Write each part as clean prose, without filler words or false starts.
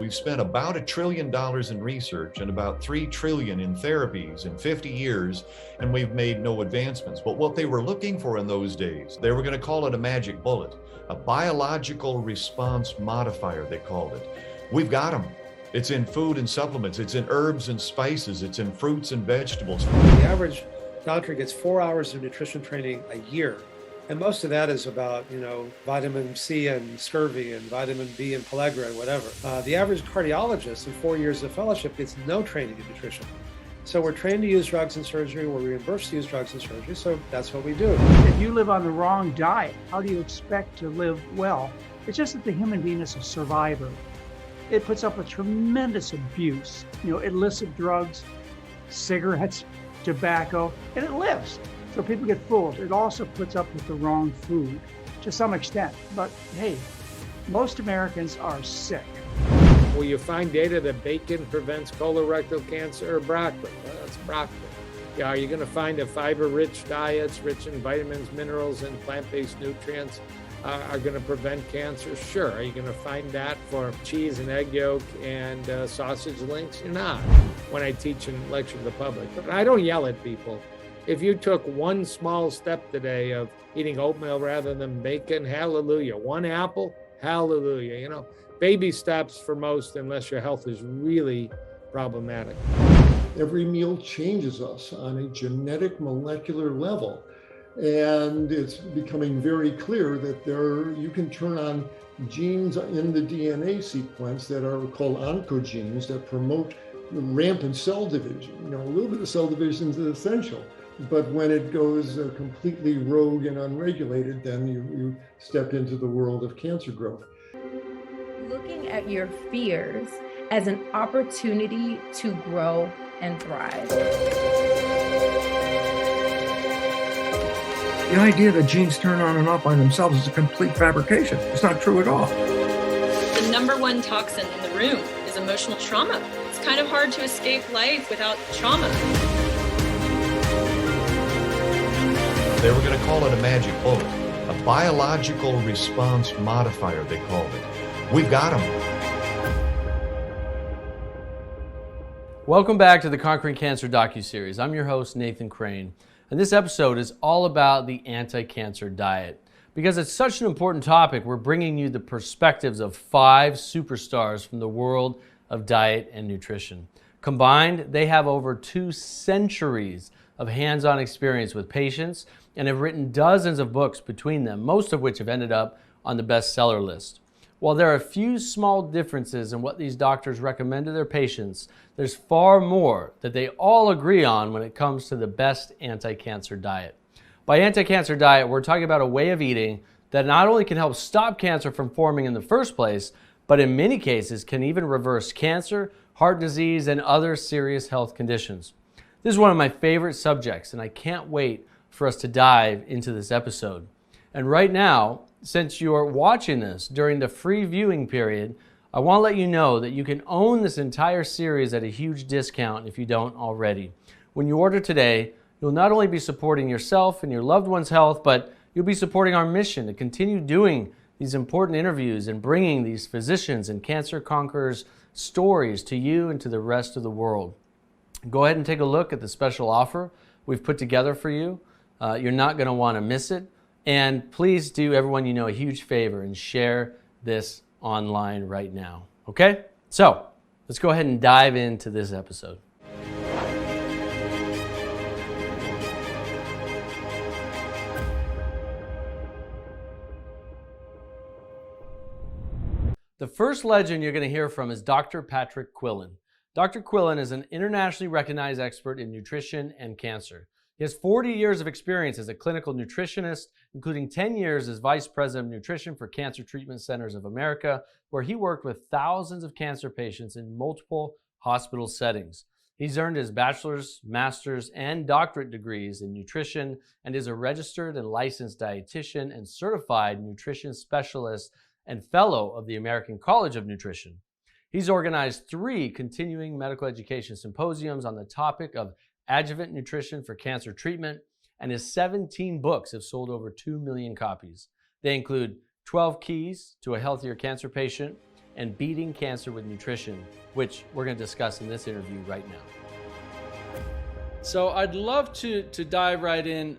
we've spent about $1 trillion in research and about $3 trillion in therapies in 50 years, and we've made no advancements. But what they were looking for in those days, they were going to call it a magic bullet, a biological response modifier, they called it. We've got them. It's in food and supplements. It's in herbs and spices. It's in fruits and vegetables. The average doctor gets 4 hours of nutrition training a year. And most of that is about, vitamin C and scurvy and vitamin B and pellagra and whatever. The average cardiologist in 4 years of fellowship gets no training in nutrition. So we're trained to use drugs in surgery, we're reimbursed to use drugs in surgery, so that's what we do. If you live on the wrong diet, how do you expect to live well? It's just that the human being is a survivor. It puts up with tremendous abuse, illicit drugs, cigarettes, tobacco, and it lives. So people get fooled. It also puts up with the wrong food to some extent. But hey, most Americans are sick. Will you find data that bacon prevents colorectal cancer or broccoli? Well, that's broccoli. Yeah, are you going to find that fiber-rich diets, rich in vitamins, minerals, and plant-based nutrients are going to prevent cancer? Sure. Are you going to find that for cheese and egg yolk and sausage links? You're not, when I teach and lecture to the public. But I don't yell at people. If you took one small step today of eating oatmeal rather than bacon, hallelujah. One apple, hallelujah. Baby steps for most, unless your health is really problematic. Every meal changes us on a genetic molecular level. And it's becoming very clear that you can turn on genes in the DNA sequence that are called oncogenes that promote rampant cell division. A little bit of cell division is essential. But when it goes completely rogue and unregulated, then you step into the world of cancer growth. Looking at your fears as an opportunity to grow and thrive. The idea that genes turn on and off by themselves is a complete fabrication. It's not true at all. The number one toxin in the room is emotional trauma. It's kind of hard to escape life without trauma. They were going to call it a magic bullet, a biological response modifier, they called it. We've got them. Welcome back to the Conquering Cancer docuseries. I'm your host, Nathan Crane, and this episode is all about the anti-cancer diet. Because it's such an important topic, we're bringing you the perspectives of 5 superstars from the world of diet and nutrition. Combined, they have over 2 centuries of hands-on experience with patients and have written dozens of books between them, most of which have ended up on the bestseller list. While there are a few small differences in what these doctors recommend to their patients, there's far more that they all agree on when it comes to the best anti-cancer diet. By anti-cancer diet, we're talking about a way of eating that not only can help stop cancer from forming in the first place, but in many cases can even reverse cancer, heart disease, and other serious health conditions. This is one of my favorite subjects, and I can't wait for us to dive into this episode. And right now, since you're watching this during the free viewing period, I want to let you know that you can own this entire series at a huge discount if you don't already. When you order today, you'll not only be supporting yourself and your loved one's health, but you'll be supporting our mission to continue doing these important interviews and bringing these physicians and cancer conquerors' stories to you and to the rest of the world. Go ahead and take a look at the special offer we've put together for you. You're not going to want to miss it. And please do everyone you know a huge favor and share this online right now. Okay? So let's go ahead and dive into this episode. The first legend you're going to hear from is Dr. Patrick Quillen. Dr. Quillen is an internationally recognized expert in nutrition and cancer. He has 40 years of experience as a clinical nutritionist, including 10 years as Vice President of Nutrition for Cancer Treatment Centers of America, where he worked with thousands of cancer patients in multiple hospital settings. He's earned his bachelor's, master's, and doctorate degrees in nutrition and is a registered and licensed dietitian and certified nutrition specialist and fellow of the American College of Nutrition. He's organized 3 continuing medical education symposiums on the topic of adjuvant nutrition for cancer treatment, and his 17 books have sold over 2 million copies. They include 12 Keys to a Healthier Cancer Patient and beating cancer with nutrition, which we're going to discuss in this interview right now. So I'd love to dive right in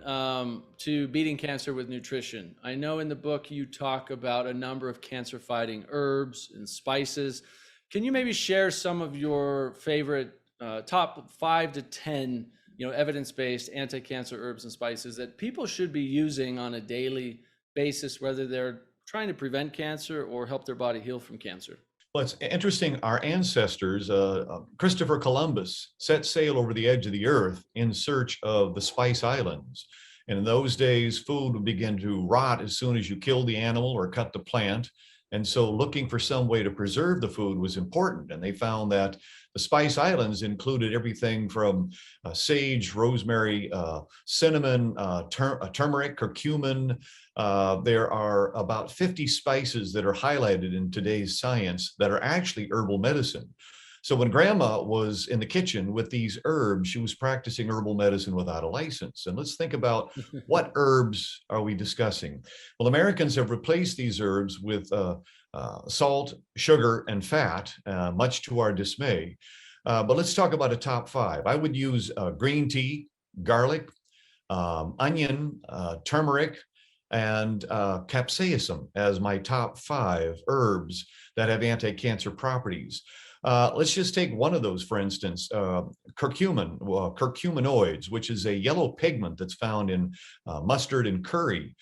to beating cancer with nutrition. I know in the book you talk about a number of cancer-fighting herbs and spices. Can you maybe share some of your favorite top 5 to 10, evidence-based anti-cancer herbs and spices that people should be using on a daily basis, whether they're trying to prevent cancer or help their body heal from cancer? Well, it's interesting. Our ancestors, Christopher Columbus, set sail over the edge of the earth in search of the Spice Islands. And in those days, food would begin to rot as soon as you killed the animal or cut the plant. And so looking for some way to preserve the food was important. And they found that the Spice Islands included everything from sage, rosemary, cinnamon, turmeric, curcumin. There are about 50 spices that are highlighted in today's science that are actually herbal medicine. So when grandma was in the kitchen with these herbs, she was practicing herbal medicine without a license. And let's think about what herbs are we discussing? Well, Americans have replaced these herbs with salt, sugar, and fat, much to our dismay. But let's talk about a top 5. I would use green tea, garlic, onion, turmeric, and capsaicin as my top 5 herbs that have anti-cancer properties. Let's just take one of those, for instance, curcumin, curcuminoids, which is a yellow pigment that's found in mustard and curry.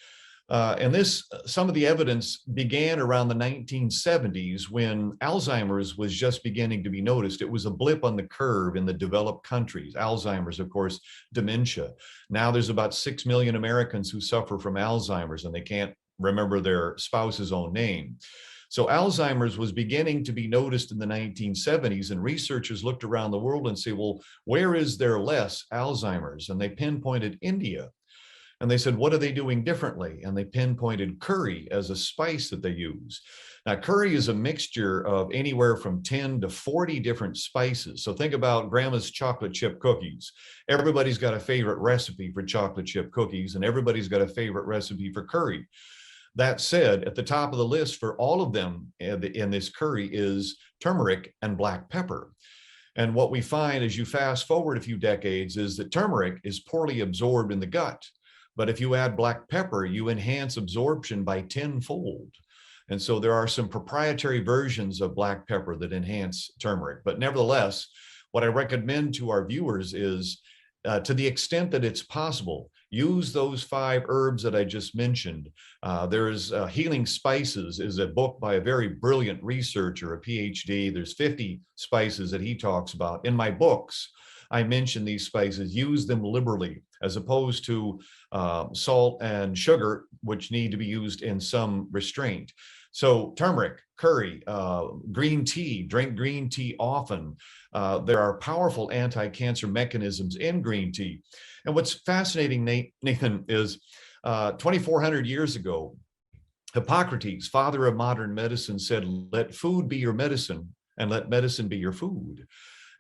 Some of the evidence began around the 1970s when Alzheimer's was just beginning to be noticed. It was a blip on the curve in the developed countries. Alzheimer's, of course, dementia. Now there's about 6 million Americans who suffer from Alzheimer's and they can't remember their spouse's own name. So Alzheimer's was beginning to be noticed in the 1970s, and researchers looked around the world and say, well, where is there less Alzheimer's? And they pinpointed India. And they said, what are they doing differently? And they pinpointed curry as a spice that they use. Now, curry is a mixture of anywhere from 10 to 40 different spices. So think about grandma's chocolate chip cookies. Everybody's got a favorite recipe for chocolate chip cookies, and everybody's got a favorite recipe for curry. That said, at the top of the list for all of them in this curry is turmeric and black pepper. And what we find as you fast forward a few decades is that turmeric is poorly absorbed in the gut. But if you add black pepper, you enhance absorption by 10-fold. And so there are some proprietary versions of black pepper that enhance turmeric. But nevertheless, what I recommend to our viewers is, to the extent that it's possible, use those 5 herbs that I just mentioned. There's Healing Spices is a book by a very brilliant researcher, a PhD. There's 50 spices that he talks about. In my books, I mention these spices, use them liberally, as opposed to salt and sugar, which need to be used in some restraint. So turmeric, curry, green tea, drink green tea often. There are powerful anti-cancer mechanisms in green tea. And what's fascinating, Nathan, is 2,400 years ago, Hippocrates, father of modern medicine, said, let food be your medicine and let medicine be your food.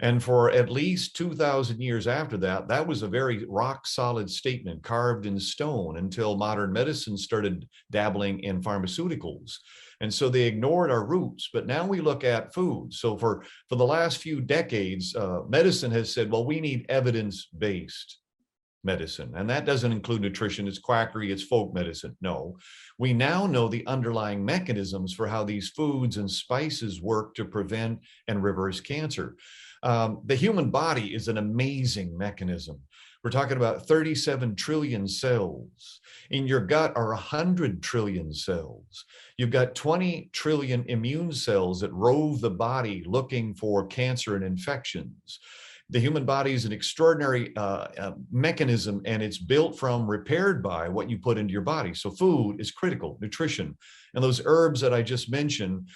And for at least 2,000 years after that, that was a very rock solid statement carved in stone until modern medicine started dabbling in pharmaceuticals. And so they ignored our roots, but now we look at food. So for the last few decades, medicine has said, well, we need evidence-based medicine. And that doesn't include nutrition. It's quackery, it's folk medicine. No, we now know the underlying mechanisms for how these foods and spices work to prevent and reverse cancer. The human body is an amazing mechanism. We're talking about 37 trillion cells. In your gut are 100 trillion cells. You've got 20 trillion immune cells that rove the body looking for cancer and infections. The human body is an extraordinary mechanism, and it's built from, repaired by what you put into your body. So food is critical, nutrition. And those herbs that I just mentioned,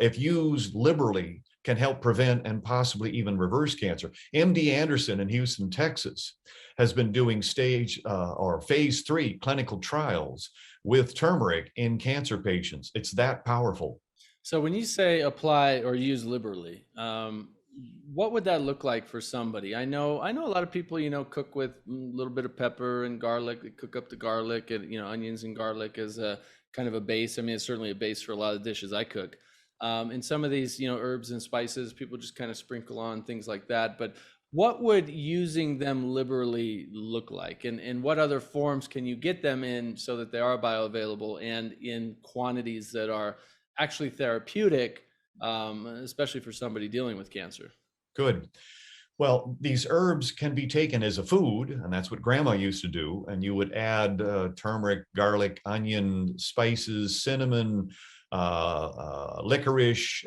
if used liberally, can help prevent and possibly even reverse cancer. MD Anderson in Houston, Texas, has been doing phase 3 clinical trials with turmeric in cancer patients. It's that powerful. So when you say apply or use liberally, what would that look like for somebody? I know a lot of people, cook with a little bit of pepper and garlic. They cook up the garlic and, onions and garlic as a kind of a base. I mean, it's certainly a base for a lot of dishes I cook. And some of these, herbs and spices, people just kind of sprinkle on things like that. But what would using them liberally look like? And what other forms can you get them in so that they are bioavailable and in quantities that are actually therapeutic, especially for somebody dealing with cancer? Good. Well, these herbs can be taken as a food, and that's what grandma used to do. And you would add turmeric, garlic, onion, spices, cinnamon, licorice,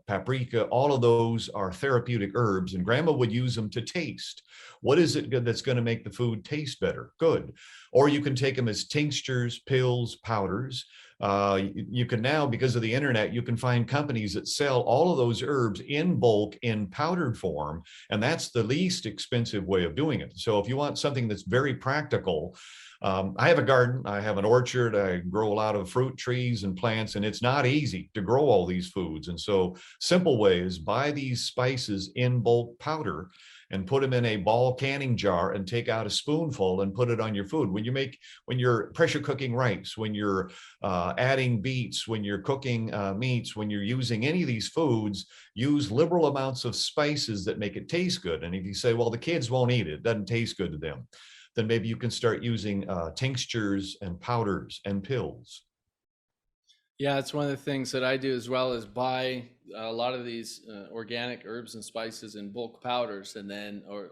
paprika. All of those are therapeutic herbs, and grandma would use them to taste. What is it that's going to make the food taste better? Good. Or you can take them as tinctures, pills, powders. You can now, because of the internet, you can find companies that sell all of those herbs in bulk in powdered form, and that's the least expensive way of doing it. So if you want something that's very practical, I have a garden, I have an orchard, I grow a lot of fruit trees and plants, and it's not easy to grow all these foods. And so simple way is buy these spices in bulk powder and put them in a ball canning jar and take out a spoonful and put it on your food. When you're pressure cooking rice, when you're adding beets, when you're cooking meats, when you're using any of these foods, use liberal amounts of spices that make it taste good. And if you say, well, the kids won't eat it, it doesn't taste good to them, then maybe you can start using tinctures and powders and pills. Yeah, it's one of the things that I do as well, is buy a lot of these organic herbs and spices in bulk powders, and then or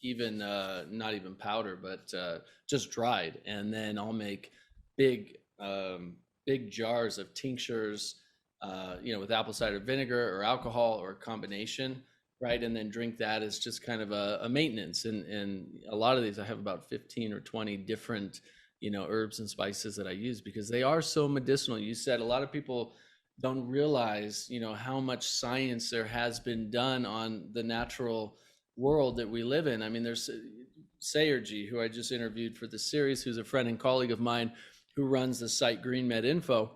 even not even powder, but just dried, and then I'll make big big jars of tinctures, with apple cider vinegar or alcohol or a combination, right? And then drink that as just kind of a maintenance. And a lot of these, I have about 15 or 20 different herbs and spices that I use because they are so medicinal. You said a lot of people don't realize, how much science there has been done on the natural world that we live in. I mean, there's Sayerji, who I just interviewed for the series, who's a friend and colleague of mine who runs the site Green Med Info.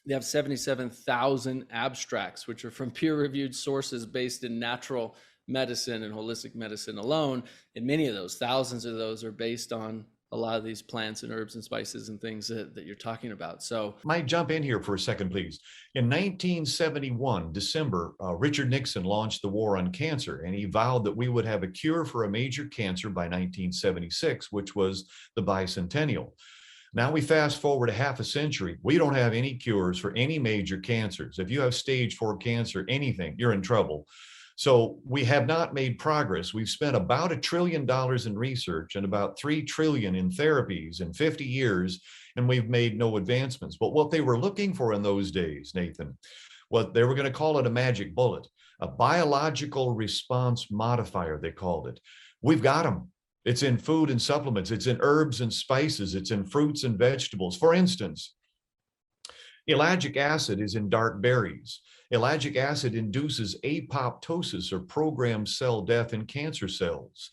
They have 77,000 abstracts, which are from peer-reviewed sources based in natural medicine and holistic medicine alone. And many of those, thousands of those, are based on a lot of these plants and herbs and spices and things that you're talking about. So, might jump in here for a second, please. In 1971, December, Richard Nixon launched the war on cancer, and he vowed that we would have a cure for a major cancer by 1976, which was the bicentennial. Now we fast forward a half a century. We don't have any cures for any major cancers. If you have stage 4 cancer, anything, you're in trouble. So we have not made progress. We've spent about $1 trillion in research and about $3 trillion in therapies in 50 years, and we've made no advancements. But what they were looking for in those days, Nathan, what they were going to call it a magic bullet, a biological response modifier, they called it. We've got them. It's in food and supplements. It's in herbs and spices. It's in fruits and vegetables. For instance, ellagic acid is in dark berries. Ellagic acid induces apoptosis, or programmed cell death in cancer cells.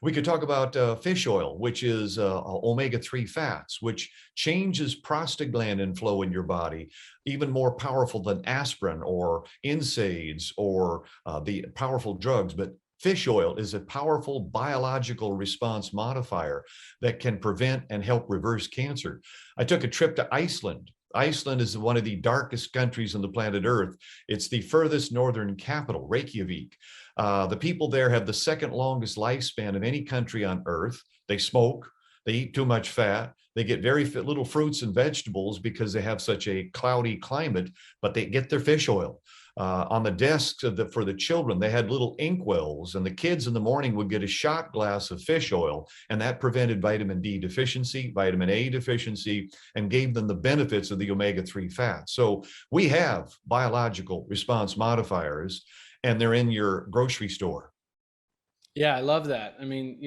We could talk about fish oil, which is omega-3 fats, which changes prostaglandin flow in your body, even more powerful than aspirin or NSAIDs or the powerful drugs. But fish oil is a powerful biological response modifier that can prevent and help reverse cancer. I took a trip to Iceland. Iceland is one of the darkest countries on the planet Earth. It's the furthest northern capital, Reykjavik. The people there have the second longest lifespan of any country on Earth. They smoke, they eat too much fat, they get very little fruits and vegetables because they have such a cloudy climate, but they get their fish oil. On the desks for the children, they had little inkwells, and the kids in the morning would get a shot glass of fish oil, and that prevented vitamin D deficiency, vitamin A deficiency, and gave them the benefits of the omega-3 fats. So we have biological response modifiers, and they're in your grocery store. Yeah, I love that. I mean,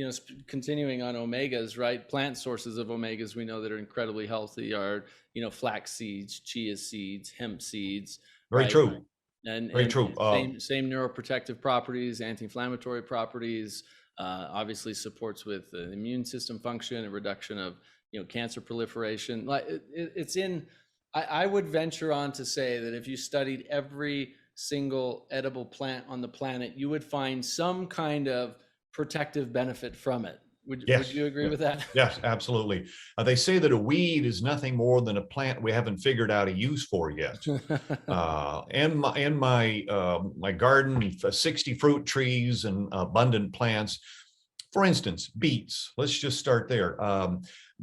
continuing on omegas, right? Plant sources of omegas we know that are incredibly healthy are, flax seeds, chia seeds, hemp seeds. Very right? true. And true. Same neuroprotective properties, anti-inflammatory properties, obviously supports with the immune system function, a reduction of, cancer proliferation. Like I would venture on to say that if you studied every single edible plant on the planet, you would find some kind of protective benefit from it. Would Yes. you agree with that? Yes, absolutely. They say that a weed is nothing more than a plant we haven't figured out a use for yet. My garden, 60 fruit trees and abundant plants. For instance, beets. Let's just start there.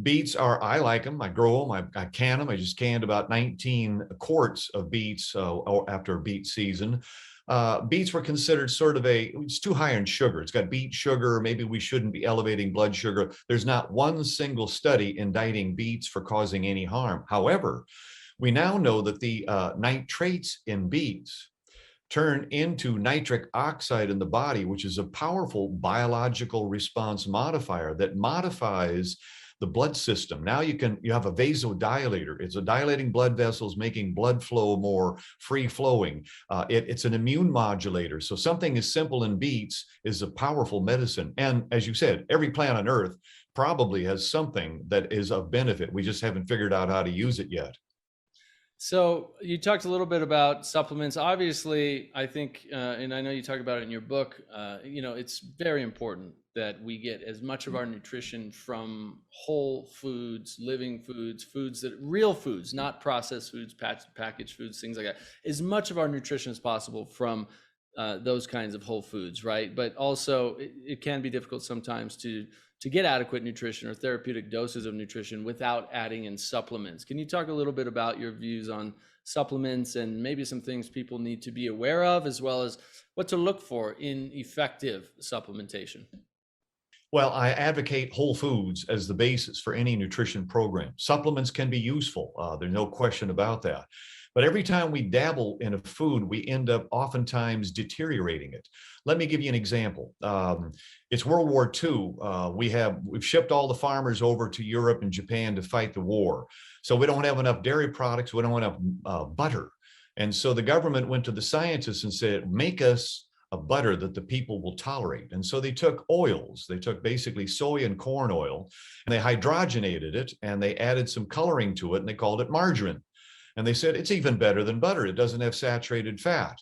Beets are, I like them. I grow them. I can them. I just canned about 19 quarts of beets after beet season. Beets were considered sort of it's too high in sugar. It's got beet sugar. Maybe we shouldn't be elevating blood sugar. There's not one single study indicting beets for causing any harm. However, we now know that the nitrates in beets turn into nitric oxide in the body, which is a powerful biological response modifier that modifies the blood system. Now you have a vasodilator. It's a dilating blood vessels, making blood flow more free flowing. It's an immune modulator. So something as simple in beets is a powerful medicine. And as you said, every plant on earth probably has something that is of benefit. We just haven't figured out how to use it yet. So you talked a little bit about supplements. Obviously, I think, and I know you talk about it in your book, it's very important that we get as much of our nutrition from whole foods, living foods, real foods, not processed foods, packaged foods, things like that. As much of our nutrition as possible from those kinds of whole foods, right? But also it can be difficult sometimes to get adequate nutrition or therapeutic doses of nutrition without adding in supplements. Can you talk a little bit about your views on supplements and maybe some things people need to be aware of, as well as what to look for in effective supplementation? Well, I advocate whole foods as the basis for any nutrition program. Supplements can be useful. There's no question about that. But every time we dabble in a food, we end up oftentimes deteriorating it. Let me give you an example. It's World War II. We've shipped all the farmers over to Europe and Japan to fight the war. So we don't have enough dairy products. We don't have enough butter. And so the government went to the scientists and said, make us a butter that the people will tolerate. And so they took oils. They took basically soy and corn oil, and they hydrogenated it, and they added some coloring to it, and they called it margarine. And they said, it's even better than butter. It doesn't have saturated fat.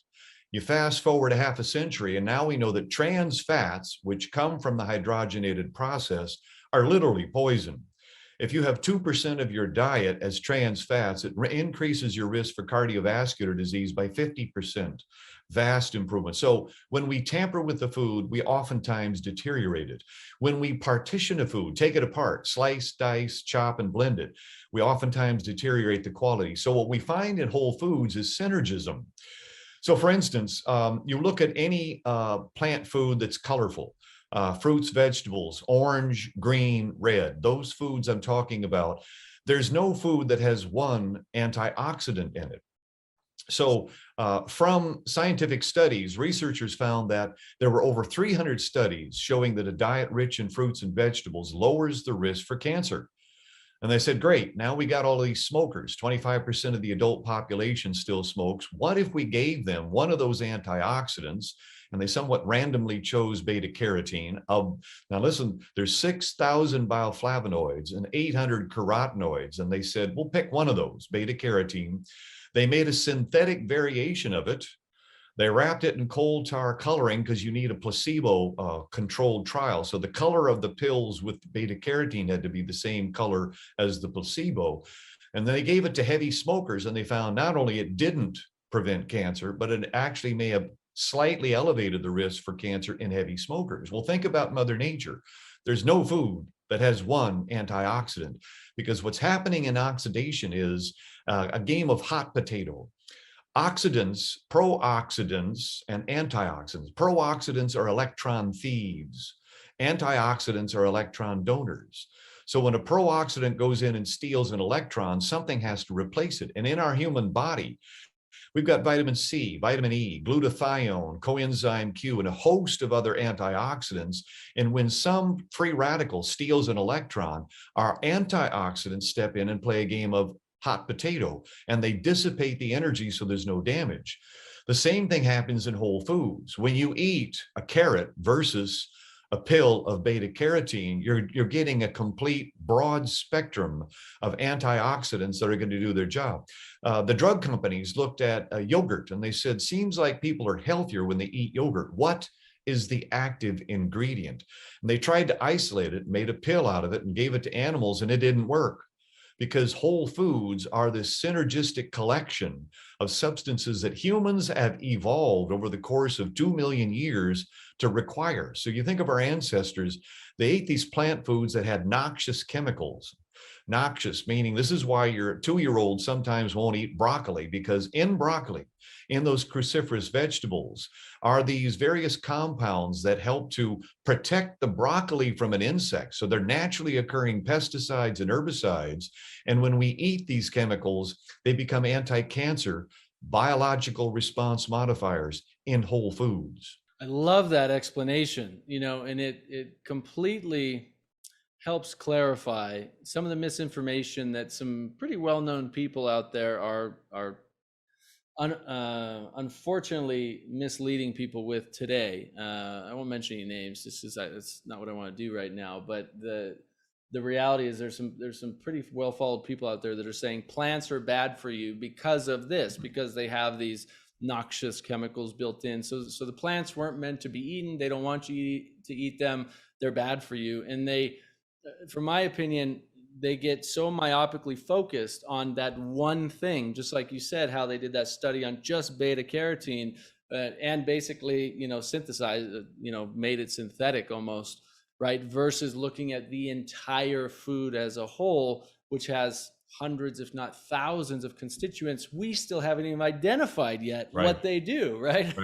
You fast forward a half a century, and now we know that trans fats, which come from the hydrogenated process, are literally poison. If you have 2% of your diet as trans fats, it increases your risk for cardiovascular disease by 50%. Vast improvement. So when we tamper with the food, we oftentimes deteriorate it. When we partition a food, take it apart, slice, dice, chop, and blend it, we oftentimes deteriorate the quality. So what we find in whole foods is synergism. So for instance, you look at any plant food that's colorful, fruits, vegetables, orange, green, red, those foods I'm talking about, there's no food that has one antioxidant in it. So from scientific studies, researchers found that there were over 300 studies showing that a diet rich in fruits and vegetables lowers the risk for cancer. And they said, great, now we got all these smokers. 25% of the adult population still smokes. What if we gave them one of those antioxidants? And they somewhat randomly chose beta carotene. Now listen, there's 6,000 bioflavonoids and 800 carotenoids. And they said, we'll pick one of those, beta carotene. They made a synthetic variation of it. They wrapped it in coal tar coloring because you need a placebo controlled trial. So the color of the pills with beta carotene had to be the same color as the placebo. And then they gave it to heavy smokers, and they found not only it didn't prevent cancer, but it actually may have slightly elevated the risk for cancer in heavy smokers. Well, think about Mother Nature. There's no food that has one antioxidant, because what's happening in oxidation is a game of hot potato. Oxidants, pro-oxidants, and antioxidants. Pro-oxidants are electron thieves. Antioxidants are electron donors. So when a pro-oxidant goes in and steals an electron, something has to replace it. And in our human body, we've got vitamin C, vitamin E, glutathione, coenzyme Q, and a host of other antioxidants. And when some free radical steals an electron, our antioxidants step in and play a game of hot potato, and they dissipate the energy so there's no damage. The same thing happens in whole foods. When you eat a carrot versus a pill of beta carotene, you're getting a complete broad spectrum of antioxidants that are going to do their job. The drug companies looked at yogurt, and they said, seems like people are healthier when they eat yogurt. What is the active ingredient. And they tried to isolate it, made a pill out of it, and gave it to animals, and it didn't work because whole foods are this synergistic collection of substances that humans have evolved over the course of 2 million years to require. So you think of our ancestors, they ate these plant foods that had noxious chemicals. Noxious, meaning this is why your 2-year-old sometimes won't eat broccoli, because in broccoli, in those cruciferous vegetables, are these various compounds that help to protect the broccoli from an insect. So they're naturally occurring pesticides and herbicides. And when we eat these chemicals, they become anti-cancer biological response modifiers in whole foods. I love that explanation, and it completely helps clarify some of the misinformation that some pretty well-known people out there are unfortunately misleading people with today. I won't mention any names, just because that's not what I want to do right now. But the reality is there's some pretty well-followed people out there that are saying plants are bad for you because of this, because they have these noxious chemicals built in. So the plants weren't meant to be eaten. They don't want you to eat them. They're bad for you. And they, from my opinion, they get so myopically focused on that one thing, just like you said, how they did that study on just beta carotene and basically, synthesized, made it synthetic almost, right? Versus looking at the entire food as a whole, which has hundreds, if not thousands of constituents we still haven't even identified yet what they do, right?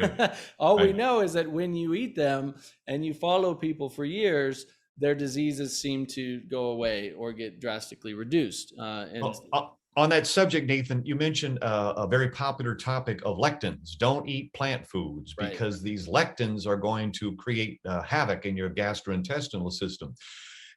All we know is that when you eat them and you follow people for years, their diseases seem to go away or get drastically reduced. On that subject, Nathan, you mentioned a very popular topic of lectins. Don't eat plant foods because these lectins are going to create havoc in your gastrointestinal system.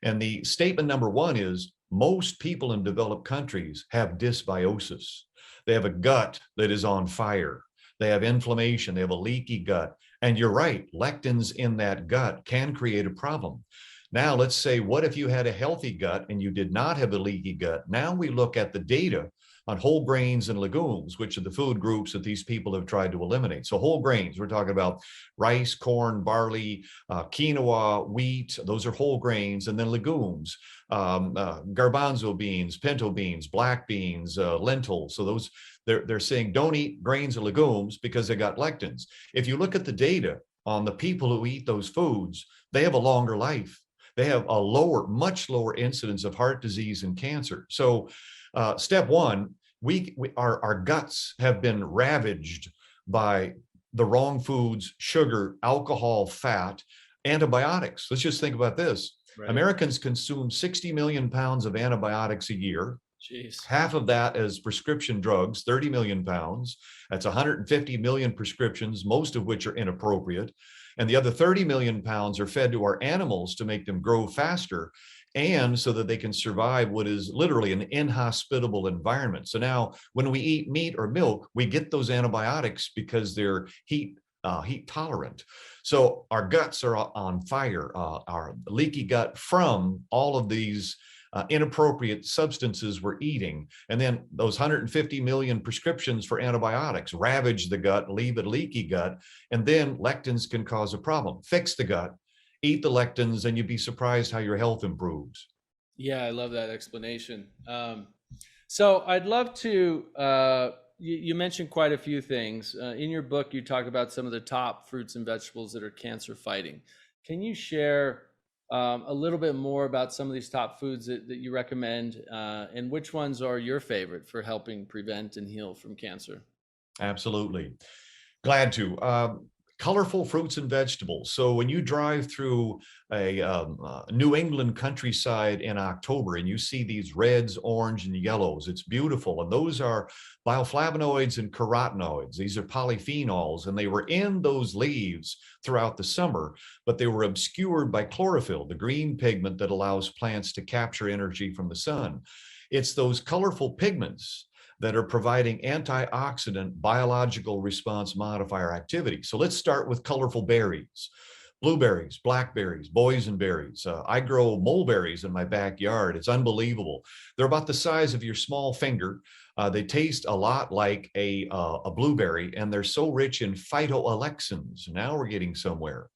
And the statement number one is most people in developed countries have dysbiosis. They have a gut that is on fire. They have inflammation. They have a leaky gut. And you're right, lectins in that gut can create a problem. Now, let's say, what if you had a healthy gut and you did not have a leaky gut? Now we look at the data on whole grains and legumes, which are the food groups that these people have tried to eliminate. So whole grains, we're talking about rice, corn, barley, quinoa, wheat, those are whole grains, and then legumes, garbanzo beans, pinto beans, black beans, lentils. So those, they're saying don't eat grains and legumes because they got lectins. If you look at the data on the people who eat those foods, they have a longer life. They have a much lower incidence of heart disease and cancer. So step one, our guts have been ravaged by the wrong foods, sugar, alcohol, fat, antibiotics. Let's just think about this. Americans consume 60 million pounds of antibiotics a year. Jeez. Half of that is prescription drugs, 30 million pounds. That's 150 million prescriptions, most of which are inappropriate. And the other 30 million pounds are fed to our animals to make them grow faster and so that they can survive what is literally an inhospitable environment. So now when we eat meat or milk, we get those antibiotics because they're heat tolerant. So our guts are on fire, our leaky gut from all of these inappropriate substances we're eating. And then those 150 million prescriptions for antibiotics ravage the gut, leave a leaky gut, and then lectins can cause a problem. Fix the gut, eat the lectins, and you'd be surprised how your health improves. Yeah, I love that explanation. So I'd love to, you mentioned quite a few things. In your book, you talk about some of the top fruits and vegetables that are cancer fighting. Can you share a little bit more about some of these top foods that you recommend and which ones are your favorite for helping prevent and heal from cancer? Absolutely. Glad to. Colorful fruits and vegetables. So when you drive through a New England countryside in October and you see these reds, orange, and yellows, it's beautiful. And those are bioflavonoids and carotenoids. These are polyphenols, and they were in those leaves throughout the summer, but they were obscured by chlorophyll, the green pigment that allows plants to capture energy from the sun. It's those colorful pigments that are providing antioxidant biological response modifier activity. So let's start with colorful berries. Blueberries, blackberries, boysenberries. I grow mulberries in my backyard. It's unbelievable. They're about the size of your small finger. They taste a lot like a blueberry, and they're so rich in phytoalexins. Now we're getting somewhere.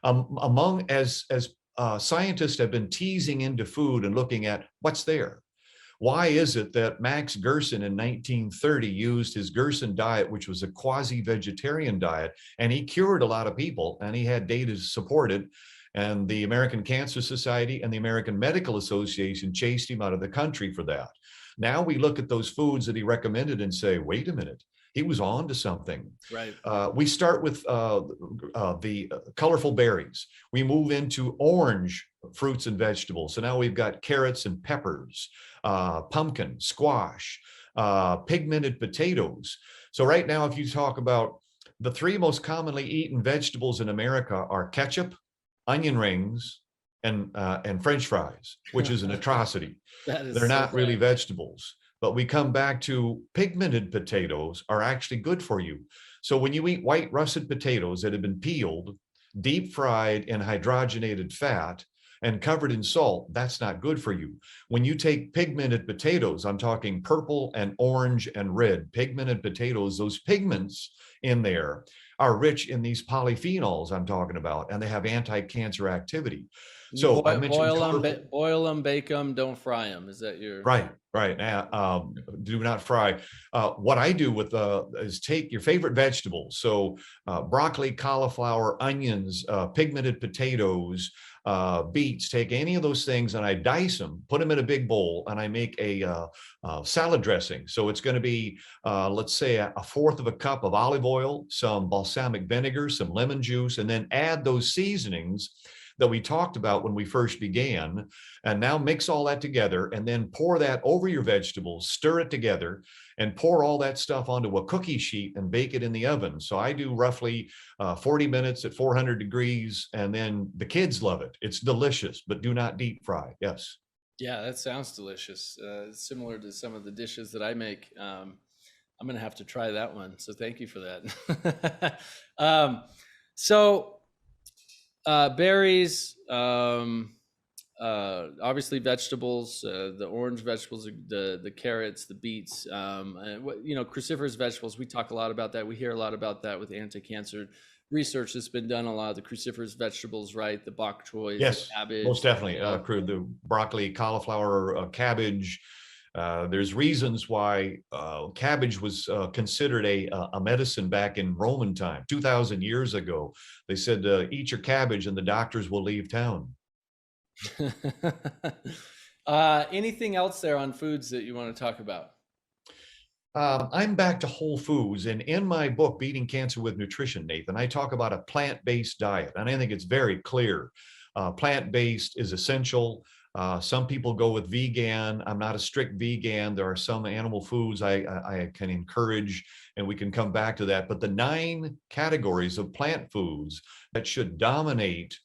As scientists have been teasing into food and looking at what's there. Why is it that Max Gerson in 1930 used his Gerson diet, which was a quasi-vegetarian diet, and he cured a lot of people, and he had data to support it, and the American Cancer Society and the American Medical Association chased him out of the country for that. Now we look at those foods that he recommended and say, wait a minute, he was on to something. Right. We start with the colorful berries. We move into orange fruits and vegetables. So now we've got carrots and peppers, pumpkin, squash, pigmented potatoes. So right now, if you talk about the three most commonly eaten vegetables in America are ketchup, onion rings, and French fries, which is an atrocity. They're not really vegetables. But we come back to pigmented potatoes are actually good for you. So when you eat white russet potatoes that have been peeled, deep fried in hydrogenated fat, and covered in salt, that's not good for you. When you take pigmented potatoes, I'm talking purple and orange and red, pigmented potatoes, those pigments in there are rich in these polyphenols I'm talking about, and they have anti-cancer activity. So I mentioned boil them, bake them, don't fry them. Is that your right? Do not fry. What I do with is take your favorite vegetables. So broccoli, cauliflower, onions, pigmented potatoes, beets. Take any of those things and I dice them, put them in a big bowl, and I make a salad dressing. So it's going to be, let's say, a fourth of a cup of olive oil, some balsamic vinegar, some lemon juice, and then add those seasonings that we talked about when we first began, and now mix all that together and then pour that over your vegetables, stir it together, and pour all that stuff onto a cookie sheet and bake it in the oven. So I do roughly 40 minutes at 400 degrees, and then the kids love it. It's delicious, but do not deep fry. Yes. Yeah, that sounds delicious. Similar to some of the dishes that I make. I'm going to have to try that one. So thank you for that. Berries, obviously vegetables, the orange vegetables, the carrots, the beets, cruciferous vegetables. We talk a lot about that. We hear a lot about that with anti-cancer research that's been done. A lot of the cruciferous vegetables, right? The bok choy, yes, the cabbage, most definitely. The broccoli, cauliflower, cabbage. There's reasons why cabbage was considered a medicine back in Roman time, 2,000 years ago. They said, eat your cabbage and the doctors will leave town. Anything else there on foods that you want to talk about? I'm back to whole foods. And in my book, Beating Cancer with Nutrition, Nathan, I talk about a plant-based diet. And I think it's very clear. Plant-based is essential. Some people go with vegan. I'm not a strict vegan. There are some animal foods I can encourage, and we can come back to that. But the 9 categories of plant foods that should dominate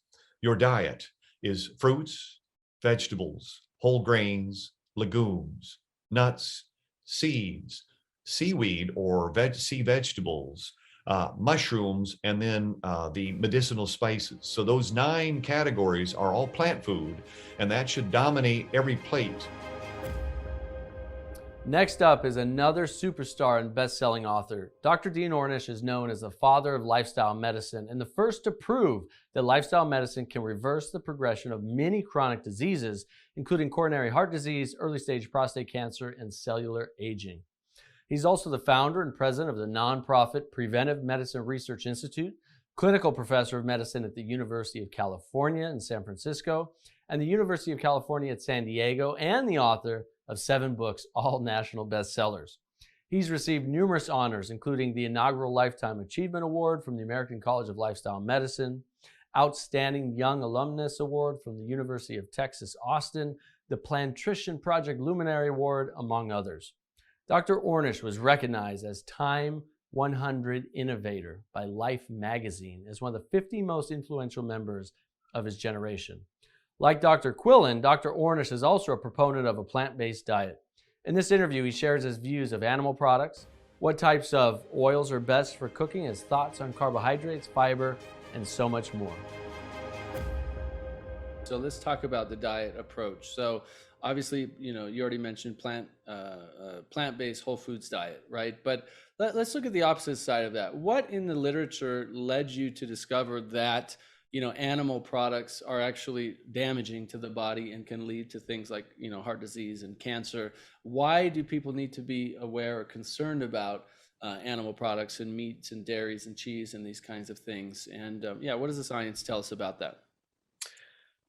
your diet is fruits, vegetables, whole grains, legumes, nuts, seeds, seaweed or sea vegetables, mushrooms, and then the medicinal spices. So those 9 categories are all plant food, and that should dominate every plate. Next up is another superstar and best-selling author. Dr. Dean Ornish is known as the father of lifestyle medicine and the first to prove that lifestyle medicine can reverse the progression of many chronic diseases, including coronary heart disease, early-stage prostate cancer, and cellular aging. He's also the founder and president of the nonprofit Preventive Medicine Research Institute, clinical professor of medicine at the University of California in San Francisco, and the University of California at San Diego, and the author of 7 books, all national bestsellers. He's received numerous honors, including the inaugural Lifetime Achievement Award from the American College of Lifestyle Medicine, Outstanding Young Alumnus Award from the University of Texas, Austin, the Plantrician Project Luminary Award, among others. Dr. Ornish was recognized as Time 100 Innovator by Life magazine as one of the 50 most influential members of his generation. Like Dr. Quillen, Dr. Ornish is also a proponent of a plant-based diet. In this interview, he shares his views of animal products, what types of oils are best for cooking, his thoughts on carbohydrates, fiber, and so much more. So let's talk about the diet approach. So obviously, you already mentioned plant-based whole foods diet, right? But let's look at the opposite side of that. What in the literature led you to discover that, animal products are actually damaging to the body and can lead to things like, heart disease and cancer? Why do people need to be aware or concerned about animal products and meats and dairies and cheese and these kinds of things? And what does the science tell us about that?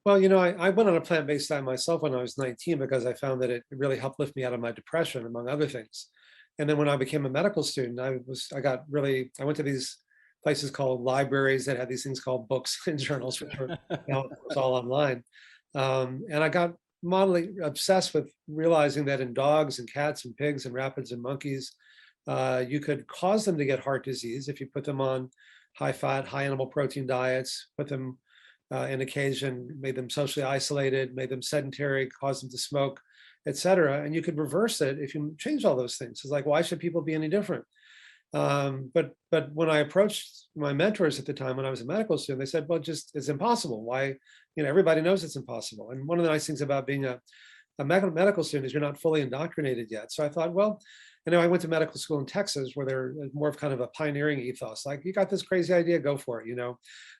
Well, I went on a plant-based diet myself when I was 19 because I found that it really helped lift me out of my depression, among other things. And then when I became a medical student, I went to these places called libraries that had these things called books and journals, which were, of course, all online. And I got mildly obsessed with realizing that in dogs and cats and pigs and rapids and monkeys, you could cause them to get heart disease if you put them on high fat, high animal protein diets, put them in occasion, made them socially isolated, made them sedentary, caused them to smoke, et cetera. And you could reverse it if you change all those things. It's like, why should people be any different? But when I approached my mentors at the time when I was a medical student, they said, well, just it's impossible. Why? Everybody knows it's impossible. And one of the nice things about being a medical student is you're not fully indoctrinated yet. So I thought, well, I went to medical school in Texas where they're more of kind of a pioneering ethos. Like, you got this crazy idea, go for it.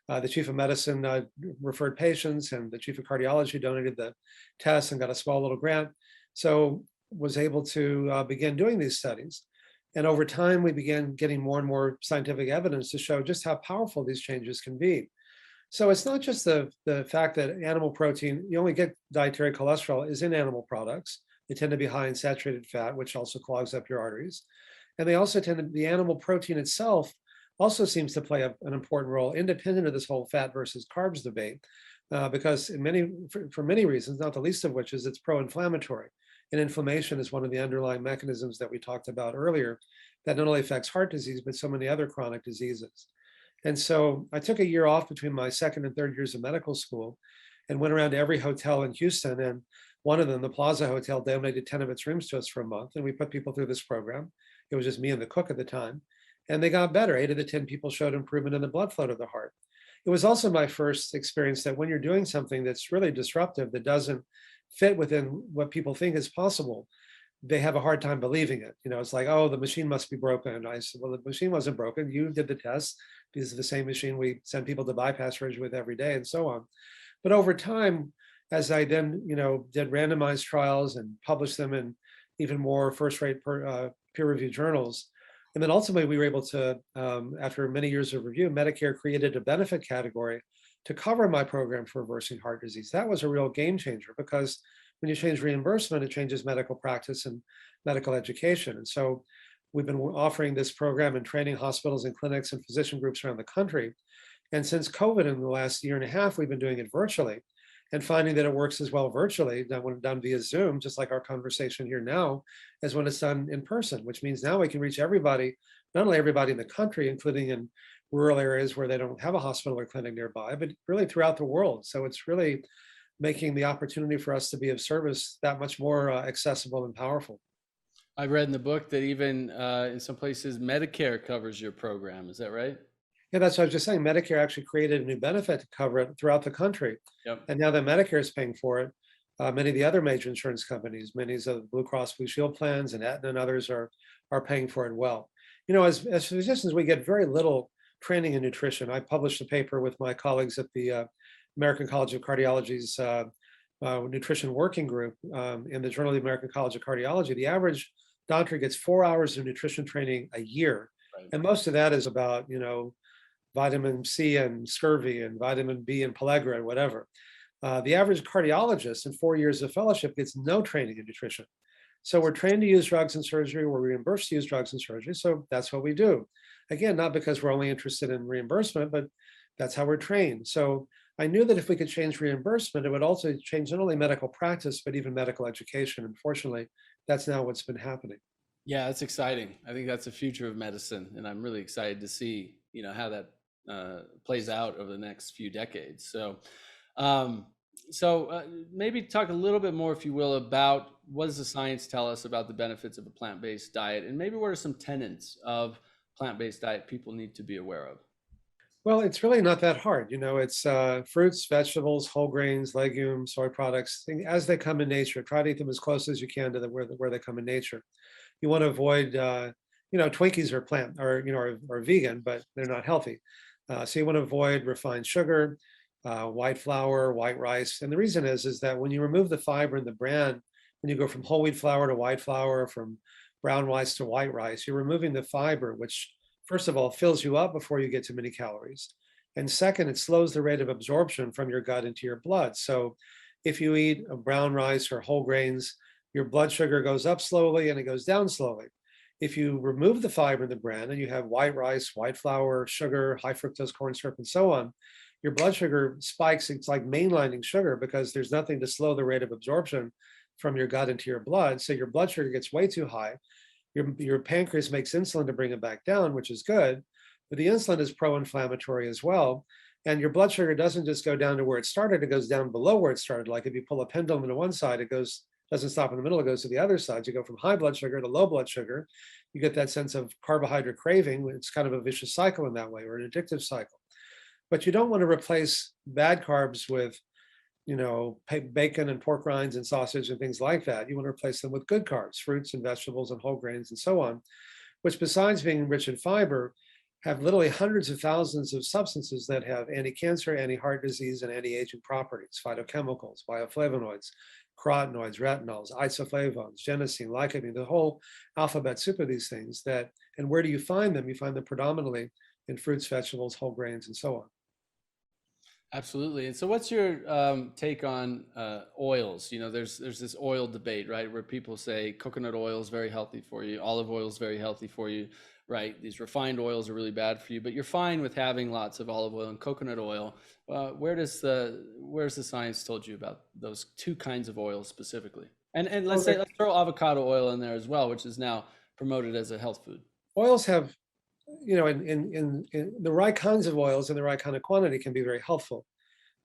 The chief of medicine referred patients, and the chief of cardiology donated the tests and got a small little grant. So was able to begin doing these studies. And over time, we began getting more and more scientific evidence to show just how powerful these changes can be. So it's not just the fact that animal protein, you only get dietary cholesterol is in animal products. They tend to be high in saturated fat, which also clogs up your arteries. And they also the animal protein itself also seems to play an important role, independent of this whole fat versus carbs debate, because for many reasons, not the least of which is it's pro-inflammatory. And inflammation is one of the underlying mechanisms that we talked about earlier that not only affects heart disease, but so many other chronic diseases. And so I took a year off between my second and third years of medical school and went around to every hotel in Houston. And one of them, the Plaza Hotel, donated 10 of its rooms to us for a month. And we put people through this program. It was just me and the cook at the time. And they got better. 8 of the 10 people showed improvement in the blood flow to the heart. It was also my first experience that when you're doing something that's really disruptive, that doesn't fit within what people think is possible, they have a hard time believing it. It's like, oh, the machine must be broken. And I said, well, the machine wasn't broken. You did the test. This is the same machine we send people to bypass surgery with every day, and so on. But over time, as I then, did randomized trials and published them in even more first-rate peer-reviewed journals, and then ultimately we were able to, after many years of review, Medicare created a benefit category to cover my program for reversing heart disease. That was a real game changer, because when you change reimbursement, it changes medical practice and medical education. And so we've been offering this program and training hospitals and clinics and physician groups around the country. And since COVID in the last year and a half, we've been doing it virtually and finding that it works as well virtually when done via Zoom, just like our conversation here now, as when it's done in person, which means now we can reach everybody, not only everybody in the country, including in rural areas where they don't have a hospital or clinic nearby, but really throughout the world. So it's really making the opportunity for us to be of service that much more accessible and powerful. I read in the book that even in some places, Medicare covers your program. Is that right? Yeah, that's what I was just saying. Medicare actually created a new benefit to cover it throughout the country. Yep. And now that Medicare is paying for it, many of the other major insurance companies, many of the Blue Cross Blue Shield plans and Aetna and others are paying for it well. As physicians, we get very little training in nutrition. I published a paper with my colleagues at the American College of Cardiology's nutrition working group in the Journal of the American College of Cardiology. The average doctor gets 4 hours of nutrition training a year. Right. And most of that is about, vitamin C and scurvy and vitamin B and pellagra and whatever. The average cardiologist in 4 years of fellowship gets no training in nutrition. So we're trained to use drugs in surgery, we're reimbursed to use drugs in surgery. So that's what we do. Again, not because we're only interested in reimbursement, but that's how we're trained. So I knew that if we could change reimbursement, it would also change not only medical practice, but even medical education. Unfortunately, that's now what's been happening. Yeah, that's exciting. I think that's the future of medicine. And I'm really excited to see, how that plays out over the next few decades. So, maybe talk a little bit more, if you will, about what does the science tell us about the benefits of a plant-based diet, and maybe what are some tenets of plant-based diet people need to be aware of? Well, it's really not that hard. It's fruits, vegetables, whole grains, legumes, soy products. As they come in nature, try to eat them as close as you can to where they come in nature. You want to avoid, Twinkies are plant or are vegan, but they're not healthy. So you want to avoid refined sugar, white flour, white rice. And the reason is that when you remove the fiber in the bran, when you go from whole wheat flour to white flour, from brown rice to white rice, you're removing the fiber, which first of all fills you up before you get to many calories. And second, it slows the rate of absorption from your gut into your blood. So if you eat a brown rice or whole grains, your blood sugar goes up slowly and it goes down slowly. If you remove the fiber in the bran and you have white rice, white flour, sugar, high fructose corn syrup, and so on, your blood sugar spikes. It's like mainlining sugar because there's nothing to slow the rate of absorption from your gut into your blood. So your blood sugar gets way too high. Your pancreas makes insulin to bring it back down, which is good, but the insulin is pro-inflammatory as well. And your blood sugar doesn't just go down to where it started, it goes down below where it started. Like if you pull a pendulum to one side, it doesn't stop in the middle, it goes to the other side. You go from high blood sugar to low blood sugar. You get that sense of carbohydrate craving. It's kind of a vicious cycle in that way, or an addictive cycle. But you don't want to replace bad carbs with bacon and pork rinds and sausage and things like that. You want to replace them with good carbs, fruits and vegetables and whole grains and so on, which besides being rich in fiber, have literally hundreds of thousands of substances that have anti-cancer, anti-heart disease, and anti-aging properties, phytochemicals, bioflavonoids, carotenoids, retinols, isoflavones, genistein, lycopene, the whole alphabet soup of these things and where do you find them? You find them predominantly in fruits, vegetables, whole grains, and so on. Absolutely. And so what's your take on oils? There's this oil debate, right? Where people say coconut oil is very healthy for you. Olive oil is very healthy for you, right? These refined oils are really bad for you, but you're fine with having lots of olive oil and coconut oil. Where's the science told you about those two kinds of oils specifically? And let's throw avocado oil in there as well, which is now promoted as a health food. Oils have, in the right kinds of oils and the right kind of quantity can be very helpful.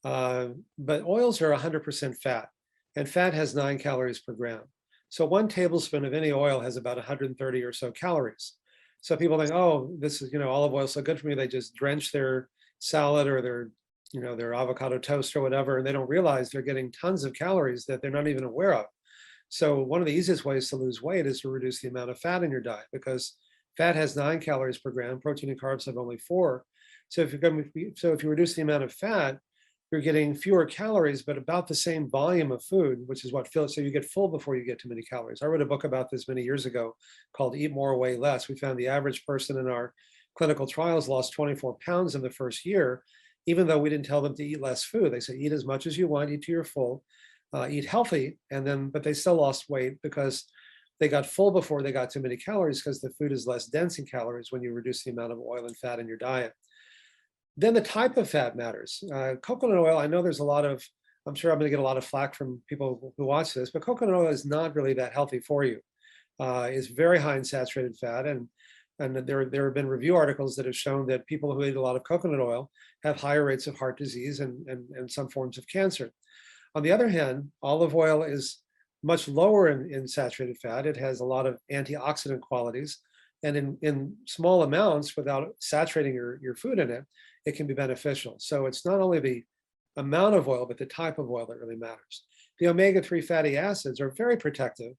But oils are 100% fat, and fat has 9 calories per gram. So 1 tablespoon of any oil has about 130 or so calories. So people think, oh, this is, olive oil is so good for me. They just drench their salad or their avocado toast or whatever, and they don't realize they're getting tons of calories that they're not even aware of. So one of the easiest ways to lose weight is to reduce the amount of fat in your diet, because fat has 9 calories per gram, protein and carbs have only 4. So if you reduce the amount of fat, you're getting fewer calories, but about the same volume of food, which is what fills. So you get full before you get too many calories. I wrote a book about this many years ago called Eat More, Weigh Less. We found the average person in our clinical trials lost 24 pounds in the first year, even though we didn't tell them to eat less food. They said, eat as much as you want, eat till you're full, eat healthy. But they still lost weight because they got full before they got too many calories, because the food is less dense in calories when you reduce the amount of oil and fat in your diet. Then the type of fat matters. Coconut oil, I know I'm sure I'm going to get a lot of flack from people who watch this, but coconut oil is not really that healthy for you. It's very high in saturated fat, and there have been review articles that have shown that people who eat a lot of coconut oil have higher rates of heart disease and some forms of cancer. On the other hand, olive oil is much lower in saturated fat. It has a lot of antioxidant qualities, and in small amounts, without saturating your food in it, it can be beneficial. So it's not only the amount of oil, but the type of oil that really matters. The omega-3 fatty acids are very protective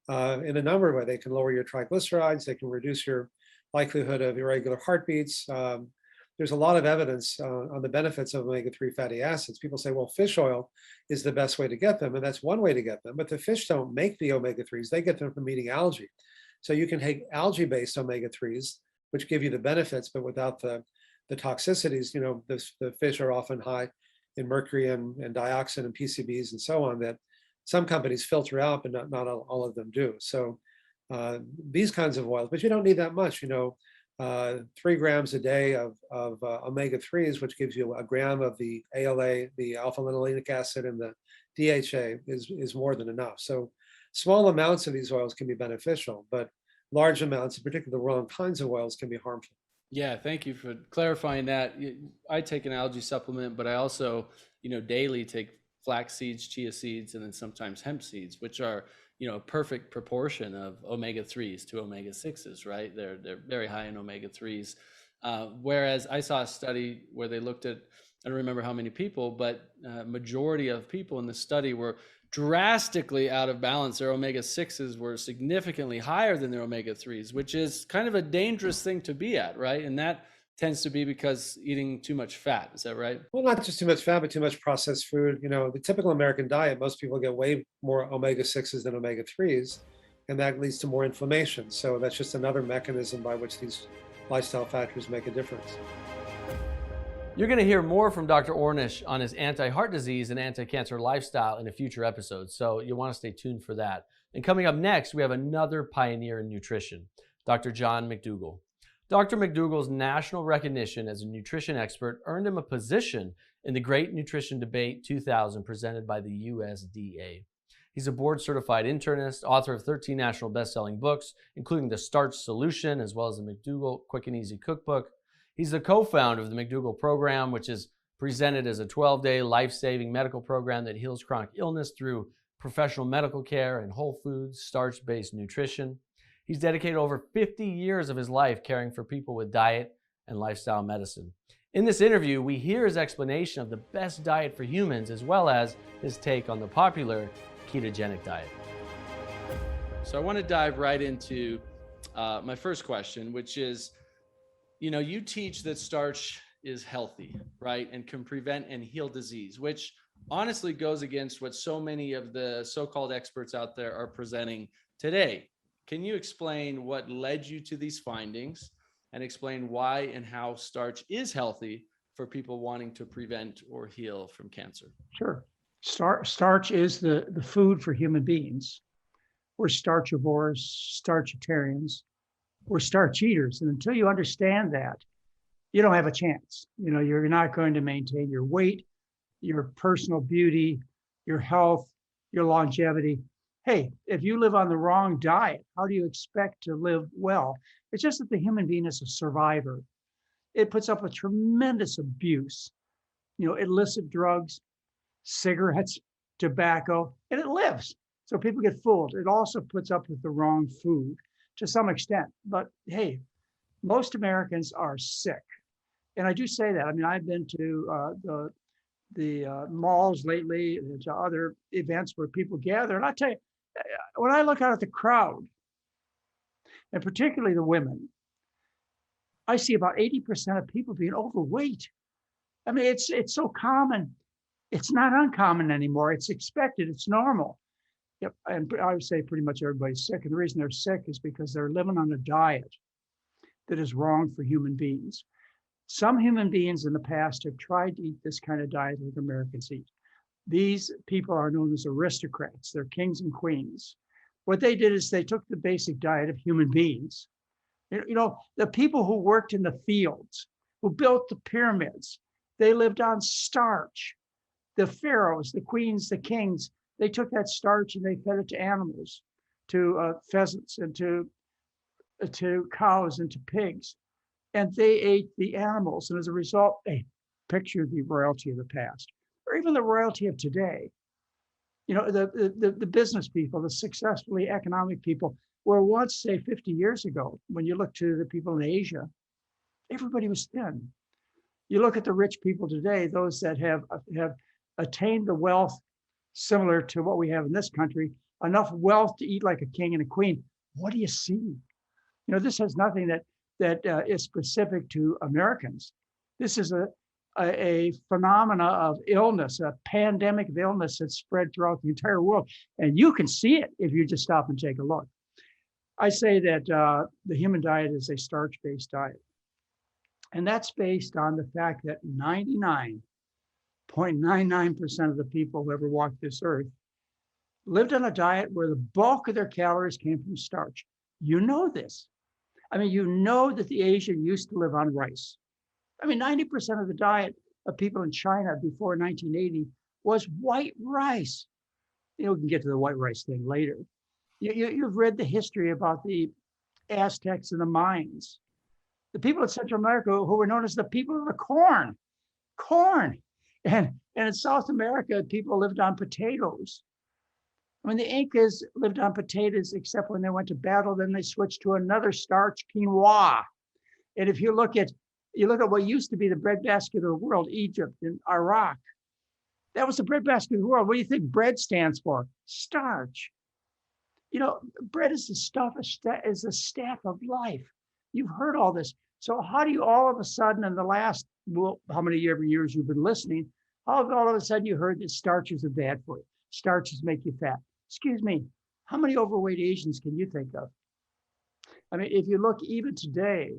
in a number of ways. They can lower your triglycerides, they can reduce your likelihood of irregular heartbeats. There's a lot of evidence on the benefits of omega-3 fatty acids. People say, well, fish oil is the best way to get them, and that's one way to get them, but the fish don't make the omega-3s, they get them from eating algae. So you can take algae-based omega-3s, which give you the benefits, but without the toxicities. The fish are often high in mercury and dioxin and PCBs and so on that some companies filter out, but not all of them do. So these kinds of oils, but you don't need that much. 3 grams a day of omega-3s, which gives you a gram of the ALA, the alpha linolenic acid, and the DHA is more than enough. So small amounts of these oils can be beneficial, but large amounts, in particular the wrong kinds of oils, can be harmful. Yeah, thank you for clarifying that. I take an algae supplement, but I also, daily take flax seeds, chia seeds, and then sometimes hemp seeds, which are, a perfect proportion of omega-3s to omega-6s, right? They're very high in omega-3s. Whereas I saw a study where they looked at, I don't remember how many people, but majority of people in the study were drastically out of balance. Their omega-6s were significantly higher than their omega-3s, which is kind of a dangerous thing to be at, right? And that tends to be because eating too much fat. Is that right? Well, not just too much fat, but too much processed food. The typical American diet, most people get way more omega-6s than omega-3s, and that leads to more inflammation. So that's just another mechanism by which these lifestyle factors make a difference. You're going to hear more from Dr. Ornish on his anti-heart disease and anti-cancer lifestyle in a future episode, so you'll want to stay tuned for that. And coming up next, we have another pioneer in nutrition, Dr. John McDougall. Dr. McDougall's national recognition as a nutrition expert earned him a position in the Great Nutrition Debate 2000 presented by the USDA. He's a board-certified internist, author of 13 national best-selling books, including The Starch Solution, as well as the McDougall Quick and Easy Cookbook. He's the co-founder of the McDougall Program, which is presented as a 12-day life-saving medical program that heals chronic illness through professional medical care and whole foods, starch-based nutrition. He's dedicated over 50 years of his life caring for people with diet and lifestyle medicine. In this interview, we hear his explanation of the best diet for humans, as well as his take on the popular ketogenic diet. So I want to dive right into my first question, which is, you teach that starch is healthy, right? And can prevent and heal disease, which honestly goes against what so many of the so-called experts out there are presenting today. Can you explain what led you to these findings and explain why and how starch is healthy for people wanting to prevent or heal from cancer? Sure. Starch is the food for human beings. We're starchivores, starchitarians, we're starch eaters. And until you understand that, you don't have a chance. You're not going to maintain your weight, your personal beauty, your health, your longevity. Hey, if you live on the wrong diet, how do you expect to live well? It's just that the human being is a survivor. It puts up with tremendous abuse, illicit drugs, cigarettes, tobacco, and it lives. So people get fooled. It also puts up with the wrong food to some extent. But hey, most Americans are sick. And I do say that. I mean, I've been to the malls lately, and to other events where people gather. And I tell you, when I look out at the crowd, and particularly the women, I see about 80% of people being overweight. I mean, it's so common. It's not uncommon anymore. It's expected. It's normal. Yep. And I would say pretty much everybody's sick. And the reason they're sick is because they're living on a diet that is wrong for human beings. Some human beings in the past have tried to eat this kind of diet like Americans eat. These people are known as aristocrats. They're kings and queens. What they did is they took the basic diet of human beings. The people who worked in the fields, who built the pyramids, they lived on starch. The pharaohs, the queens, the kings, they took that starch and they fed it to animals, to pheasants and to cows and to pigs. And they ate the animals. And as a result, they pictured the royalty of the past, or even the royalty of today. The business people, the successfully economic people, were once, say, 50 years ago, when you look to the people in Asia, everybody was thin. You look at the rich people today, those that have attained the wealth similar to what we have in this country, enough wealth to eat like a king and a queen. What do you see? This has nothing that is specific to Americans. This is a phenomena of illness, a pandemic of illness that's spread throughout the entire world. And you can see it if you just stop and take a look. I say that the human diet is a starch-based diet. And that's based on the fact that 99.99% of the people who ever walked this earth lived on a diet where the bulk of their calories came from starch. You know this. I mean, you know that the Asian used to live on rice. I mean, 90% of the diet of people in China before 1980 was white rice. We can get to the white rice thing later. You've read the history about the Aztecs and the Mayans. The people in Central America who were known as the people of the corn. And in South America, people lived on potatoes. When the Incas lived on potatoes, except when they went to battle, then they switched to another starch, quinoa. And if you look at You look at what used to be the breadbasket of the world, Egypt and Iraq. That was the breadbasket of the world. What do you think bread stands for? Starch. Bread is the stuff, is the staff of life. You've heard all this. So how do you all of a sudden in the last, well, how many years you've been listening, all of a sudden you heard that starches are bad for you. Starches make you fat. Excuse me, how many overweight Asians can you think of? I mean, if you look even today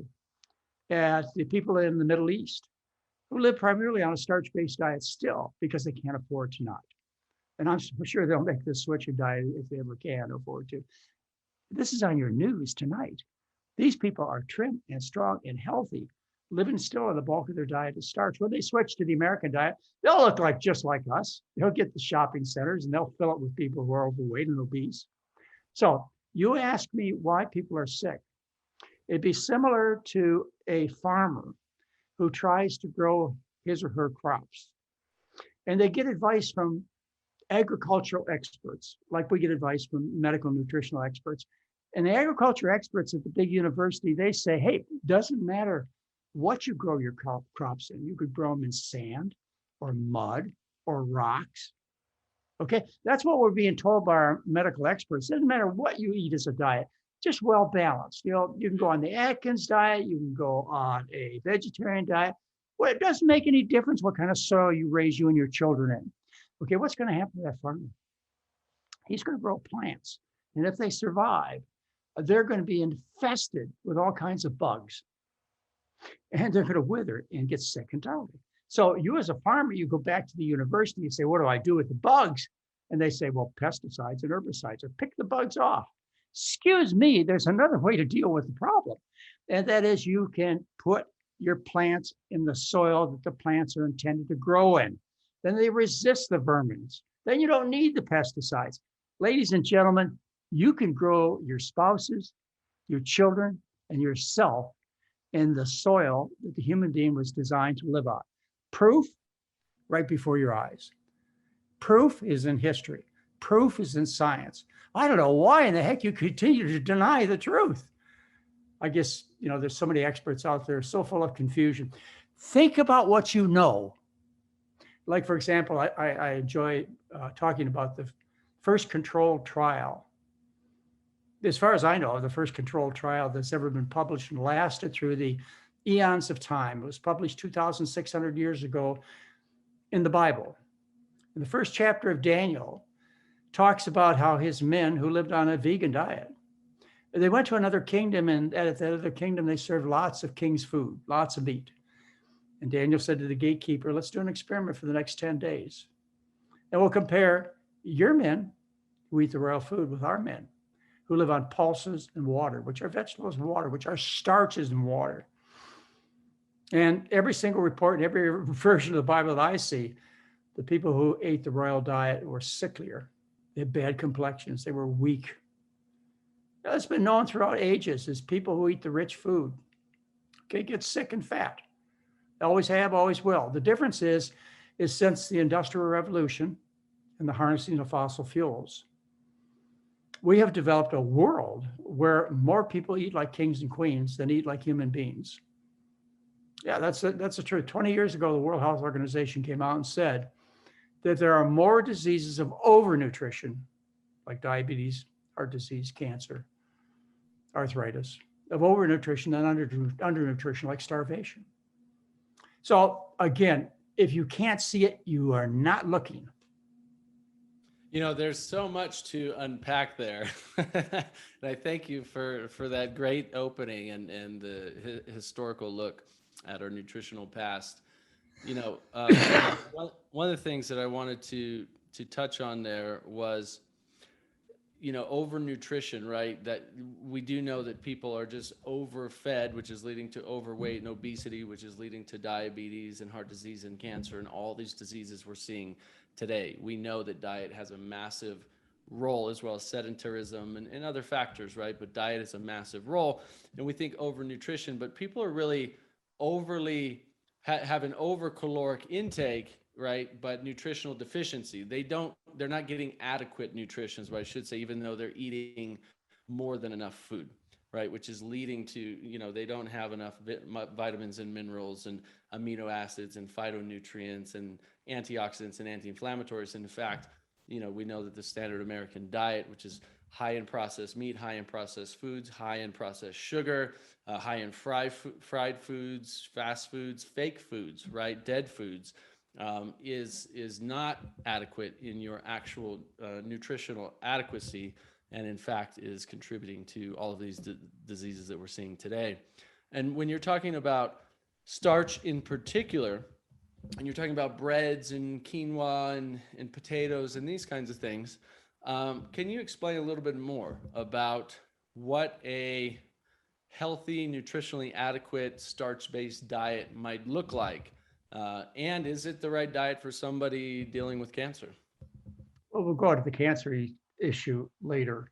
at the people in the Middle East who live primarily on a starch-based diet still because they can't afford to not. And I'm sure they'll make this switch in diet if they ever can afford to. This is on your news tonight. These people are trim and strong and healthy, living still on the bulk of their diet is starch. When they switch to the American diet, they'll look like just like us. They'll get the shopping centers and they'll fill it with people who are overweight and obese. So you ask me why people are sick. It'd be similar to a farmer who tries to grow his or her crops. And they get advice from agricultural experts, like we get advice from medical nutritional experts. And the agriculture experts at the big university, they say, hey, doesn't matter what you grow your crops in. You could grow them in sand or mud or rocks. Okay, that's what we're being told by our medical experts. It doesn't matter what you eat as a diet, just well balanced. You can go on the Atkins diet, you can go on a vegetarian diet. Well, it doesn't make any difference what kind of soil you raise you and your children in. Okay, what's going to happen to that farmer? He's going to grow plants. And if they survive, they're going to be infested with all kinds of bugs. And they're going to wither and get sick entirely. So you as a farmer, you go back to the university and say, what do I do with the bugs? And they say, well, pesticides and herbicides, or pick the bugs off. Excuse me, there's another way to deal with the problem. And that is you can put your plants in the soil that the plants are intended to grow in. Then they resist the vermins. Then you don't need the pesticides. Ladies and gentlemen, you can grow your spouses, your children, and yourself in the soil that the human being was designed to live on. Proof right before your eyes. Proof is in history. Proof is in science. I don't know why in the heck you continue to deny the truth. I guess, there's so many experts out there so full of confusion. Think about what you know. Like, for example, I enjoy talking about the first controlled trial. As far as I know, the first controlled trial that's ever been published and lasted through the eons of time. It was published 2,600 years ago in the Bible. And the first chapter of Daniel talks about how his men who lived on a vegan diet, they went to another kingdom, and at that other kingdom, they served lots of king's food, lots of meat. And Daniel said to the gatekeeper, let's do an experiment for the next 10 days. And we'll compare your men who eat the royal food with our men who live on pulses and water, which are vegetables and water, which are starches and water. And every single report and every version of the Bible that I see, the people who ate the royal diet were sicklier. They had bad complexions. They were weak. Now, it's been known throughout ages as people who eat the rich food, get sick and fat. Always have, always will. The difference is since the Industrial Revolution and the harnessing of fossil fuels, we have developed a world where more people eat like kings and queens than eat like human beings. Yeah, that's the truth. 20 years ago, the World Health Organization came out and said that there are more diseases of overnutrition, like diabetes, heart disease, cancer, arthritis, of overnutrition than undernutrition, like starvation. So again, if you can't see it, you are not looking. There's so much to unpack there. And I thank you for that great opening and the historical look at our nutritional past. One of the things that I wanted to touch on there was, overnutrition, right? That we do know that people are just overfed, which is leading to overweight and obesity, which is leading to diabetes and heart disease and cancer and all these diseases we're seeing today. We know that diet has a massive role, as well as sedentarism and other factors, right? But diet is a massive role. And we think overnutrition, but people are really overly have an overcaloric intake, right? But nutritional deficiency. They're not getting adequate nutrition, is what I should say, even though they're eating more than enough food. right? Which is leading to, they don't have enough vitamins and minerals and amino acids and phytonutrients and antioxidants and anti-inflammatories. And in fact, we know that the standard American diet, which is high in processed meat, high in processed foods, high in processed sugar, high in fried foods, fast foods, fake foods, right? Dead foods, is not adequate in your actual nutritional adequacy, and in fact is contributing to all of these diseases that we're seeing today. And when you're talking about starch in particular, and you're talking about breads and quinoa and potatoes and these kinds of things, can you explain a little bit more about what a healthy, nutritionally adequate, starch-based diet might look like? And is it the right diet for somebody dealing with cancer? Well, we'll go to the cancer issue later.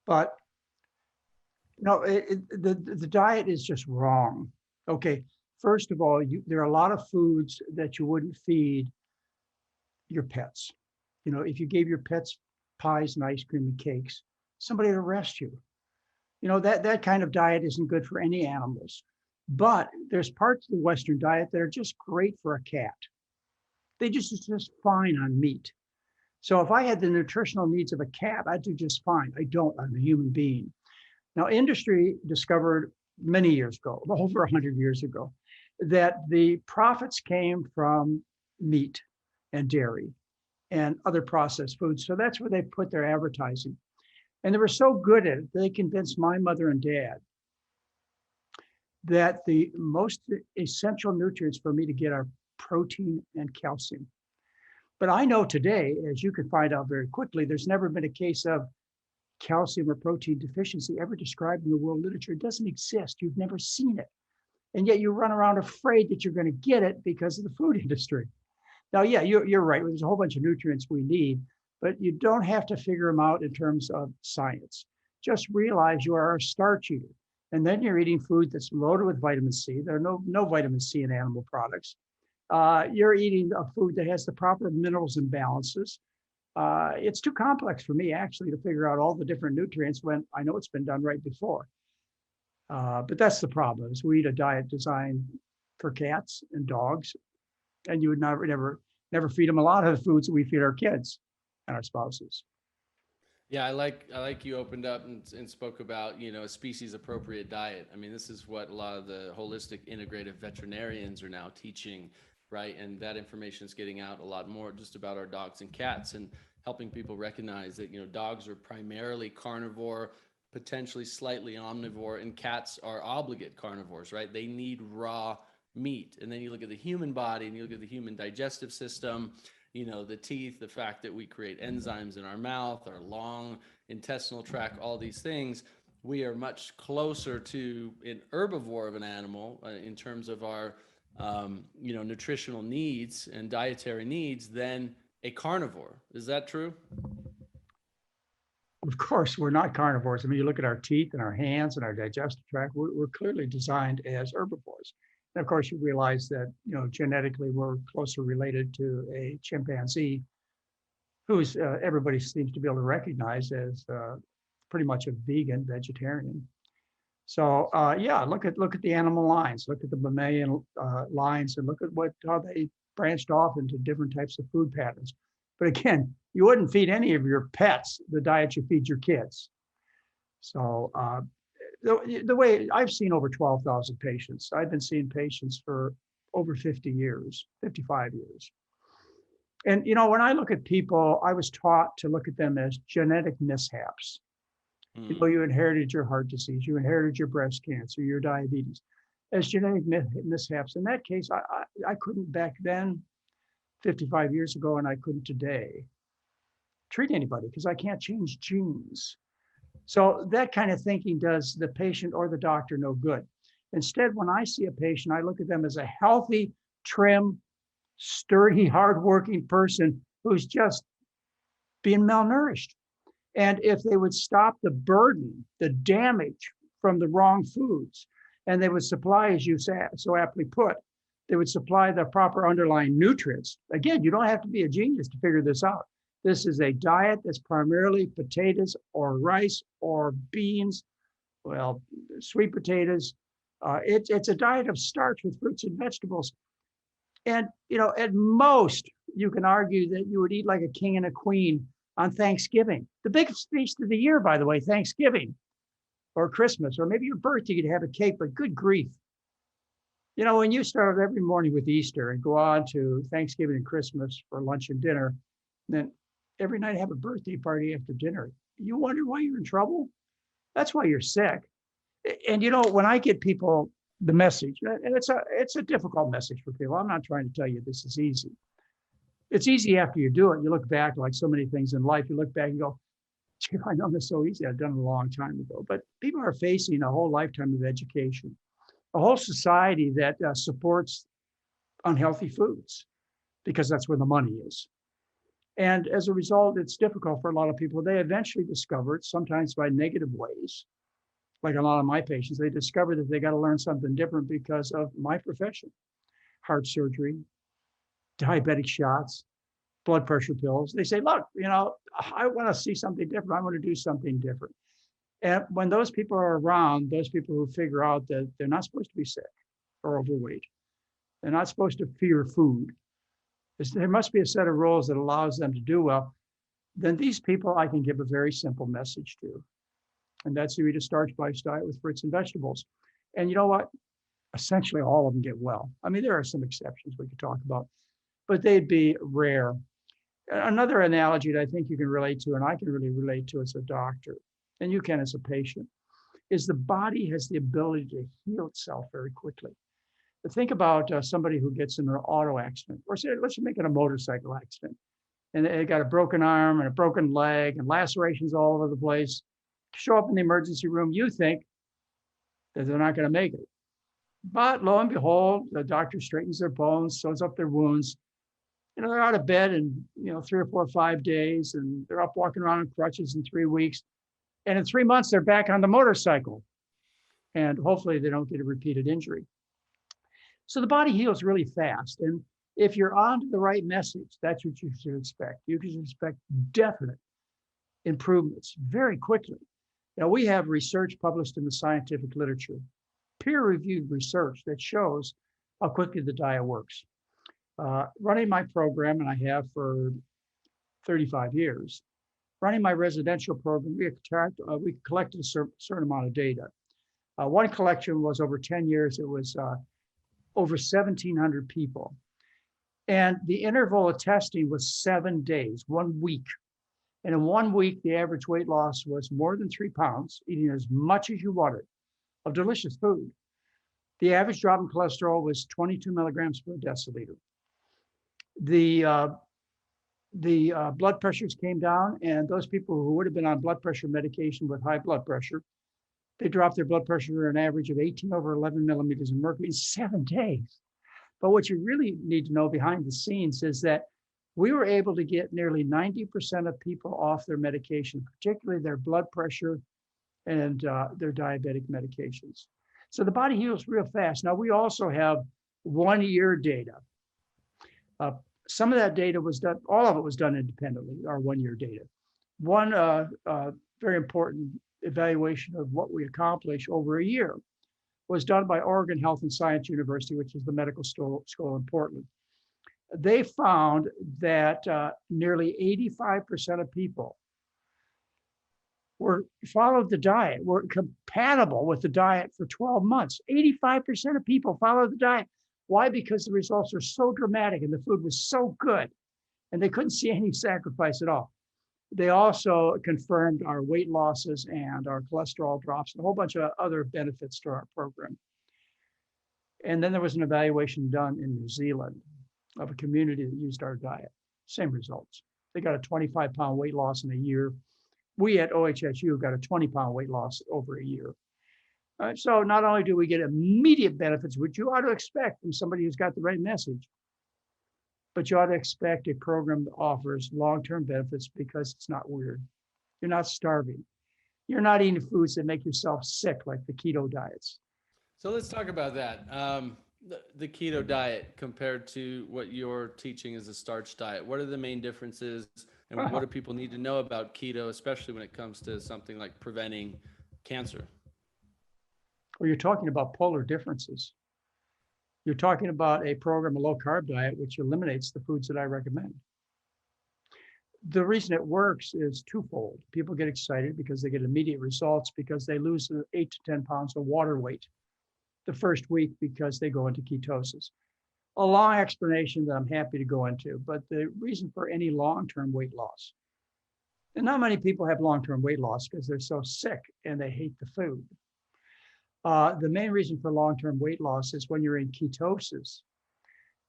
But no, the diet is just wrong. Okay, first of all, there are a lot of foods that you wouldn't feed your pets. If you gave your pets pies and ice cream and cakes, somebody would arrest you. That kind of diet isn't good for any animals. But there's parts of the Western diet that are just great for a cat. They just fine on meat. So if I had the nutritional needs of a cat, I'd do just fine. I don't. I'm a human being. Now, industry discovered many years ago, over 100 years ago, that the profits came from meat and dairy and other processed foods. So that's where they put their advertising. And they were so good at it, they convinced my mother and dad that the most essential nutrients for me to get are protein and calcium. But I know today, as you can find out very quickly, there's never been a case of calcium or protein deficiency ever described in the world literature. It doesn't exist. You've never seen it. And yet you run around afraid that you're going to get it because of the food industry. Now, yeah, you're right. There's a whole bunch of nutrients we need, but you don't have to figure them out in terms of science. Just realize you are a starch eater. And then you're eating food that's loaded with vitamin C. There are no vitamin C in animal products. You're eating a food that has the proper minerals and balances. It's too complex for me actually to figure out all the different nutrients when I know it's been done right before. But that's the problem, is we eat a diet designed for cats and dogs, and you would never feed them a lot of the foods that we feed our kids and our spouses. Yeah, I like you opened up and spoke about, a species appropriate diet. I mean, this is what a lot of the holistic integrative veterinarians are now teaching, right? And that information is getting out a lot more just about our dogs and cats, and helping people recognize that, dogs are primarily carnivore, potentially slightly omnivore, and cats are obligate carnivores, right? They need raw meat. And then you look at the human body and you look at the human digestive system, the teeth, the fact that we create enzymes in our mouth, our long intestinal tract, all these things. We are much closer to an herbivore of an animal in terms of our, nutritional needs and dietary needs than a carnivore. Is that true? Of course, we're not carnivores. I mean, you look at our teeth and our hands and our digestive tract, we're clearly designed as herbivores. And of course, you realize that, genetically, we're closer related to a chimpanzee, who's everybody seems to be able to recognize as pretty much a vegan vegetarian. So yeah, look at the animal lines, look at the mammalian lines, and look at how they branched off into different types of food patterns. But again, you wouldn't feed any of your pets the diet you feed your kids. So the way I've seen over 12,000 patients, I've been seeing patients for over 50 years, 55 years. And, when I look at people, I was taught to look at them as genetic mishaps. You inherited your heart disease, you inherited your breast cancer, your diabetes, as genetic mishaps. In that case, I couldn't back then, 55 years ago, and I couldn't today treat anybody because I can't change genes. So that kind of thinking does the patient or the doctor no good. Instead, when I see a patient, I look at them as a healthy, trim, sturdy, hardworking person who's just being malnourished. And if they would stop the burden, the damage from the wrong foods, and they would supply, as you so aptly put, they would supply the proper underlying nutrients. Again, you don't have to be a genius to figure this out. This is a diet that's primarily potatoes or rice or beans well, sweet potatoes. It's a diet of starch with fruits and vegetables. And, at most, you can argue that you would eat like a king and a queen on Thanksgiving, the biggest feast of the year, by the way, Thanksgiving or Christmas, or maybe your birthday, you'd have a cake, but good grief. When you start every morning with Easter and go on to Thanksgiving and Christmas for lunch and dinner, then every night have a birthday party after dinner, you wonder why you're in trouble? That's why you're sick. And when I get people the message, and it's a difficult message for people. I'm not trying to tell you this is easy. It's easy after you do it. You look back, like so many things in life, you look back and go, gee, I know this so easy. I've done it a long time ago. But people are facing a whole lifetime of education, a whole society that supports unhealthy foods because that's where the money is. And as a result, it's difficult for a lot of people. They eventually discover it, sometimes by negative ways. Like a lot of my patients, they discover that they got to learn something different because of my profession: heart surgery, diabetic shots, blood pressure pills. They say, look, I want to see something different. I want to do something different. And when those people are around, those people who figure out that they're not supposed to be sick or overweight, they're not supposed to fear food, there must be a set of rules that allows them to do well, then these people I can give a very simple message to. And that's to eat a starch-based diet with fruits and vegetables. And you know what? Essentially all of them get well. I mean, there are some exceptions we could talk about, but they'd be rare. Another analogy that I think you can relate to, and I can really relate to as a doctor, and you can as a patient, is the body has the ability to heal itself very quickly. But think about somebody who gets in an auto accident, or say, let's make it a motorcycle accident, and they got a broken arm and a broken leg and lacerations all over the place. Show up in the emergency room, you think that they're not going to make it. But lo and behold, the doctor straightens their bones, sews up their wounds. They're out of bed in, 3 or 4 or 5 days, and they're up walking around on crutches in 3 weeks. And in 3 months, they're back on the motorcycle. And hopefully they don't get a repeated injury. So the body heals really fast. And if you're on to the right message, that's what you should expect. You can expect definite improvements very quickly. We have research published in the scientific literature, peer-reviewed research that shows how quickly the diet works. Running my program, and I have for 35 years, running my residential program, we collected a certain amount of data. One collection was over 10 years. It was over 1,700 people. And the interval of testing was 7 days, 1 week. And in 1 week, the average weight loss was more than 3 pounds, eating as much as you wanted of delicious food. The average drop in cholesterol was 22 milligrams per deciliter. The blood pressures came down, and those people who would have been on blood pressure medication with high blood pressure, they dropped their blood pressure an average of 18/11 millimeters of mercury in 7 days. But what you really need to know behind the scenes is that we were able to get nearly 90% of people off their medication, particularly their blood pressure and their diabetic medications. So the body heals real fast. Now, we also have 1-year data. Some of that data was done, all of it was done independently, our 1-year data. One very important evaluation of what we accomplished over a year was done by Oregon Health and Science University, which is the medical school in Portland. They found that nearly 85% of people followed the diet, were compatible with the diet for 12 months. 85% of people followed the diet. Why? Because the results are so dramatic and the food was so good and they couldn't see any sacrifice at all. They also confirmed our weight losses and our cholesterol drops and a whole bunch of other benefits to our program. And then there was an evaluation done in New Zealand of a community that used our diet. Same results. They got a 25-pound weight loss in a year. We at OHSU got a 20-pound weight loss over a year. So not only do we get immediate benefits, which you ought to expect from somebody who's got the right message, but you ought to expect a program that offers long-term benefits because it's not weird. You're not starving. You're not eating foods that make yourself sick like the keto diets. So let's talk about that. The keto diet compared to what you're teaching is a starch diet. What are the main differences, and what do people need to know about keto, especially when it comes to something like preventing cancer? or you're talking about polar differences. You're talking about a program, a low carb diet, which eliminates the foods that I recommend. The reason it works is twofold. People get excited because they get immediate results because they lose 8 to 10 pounds of water weight the first week because they go into ketosis. A long explanation that I'm happy to go into, but the reason for any long-term weight loss, and not many people have long-term weight loss because they're so sick and they hate the food. The main reason for long-term weight loss is when you're in ketosis.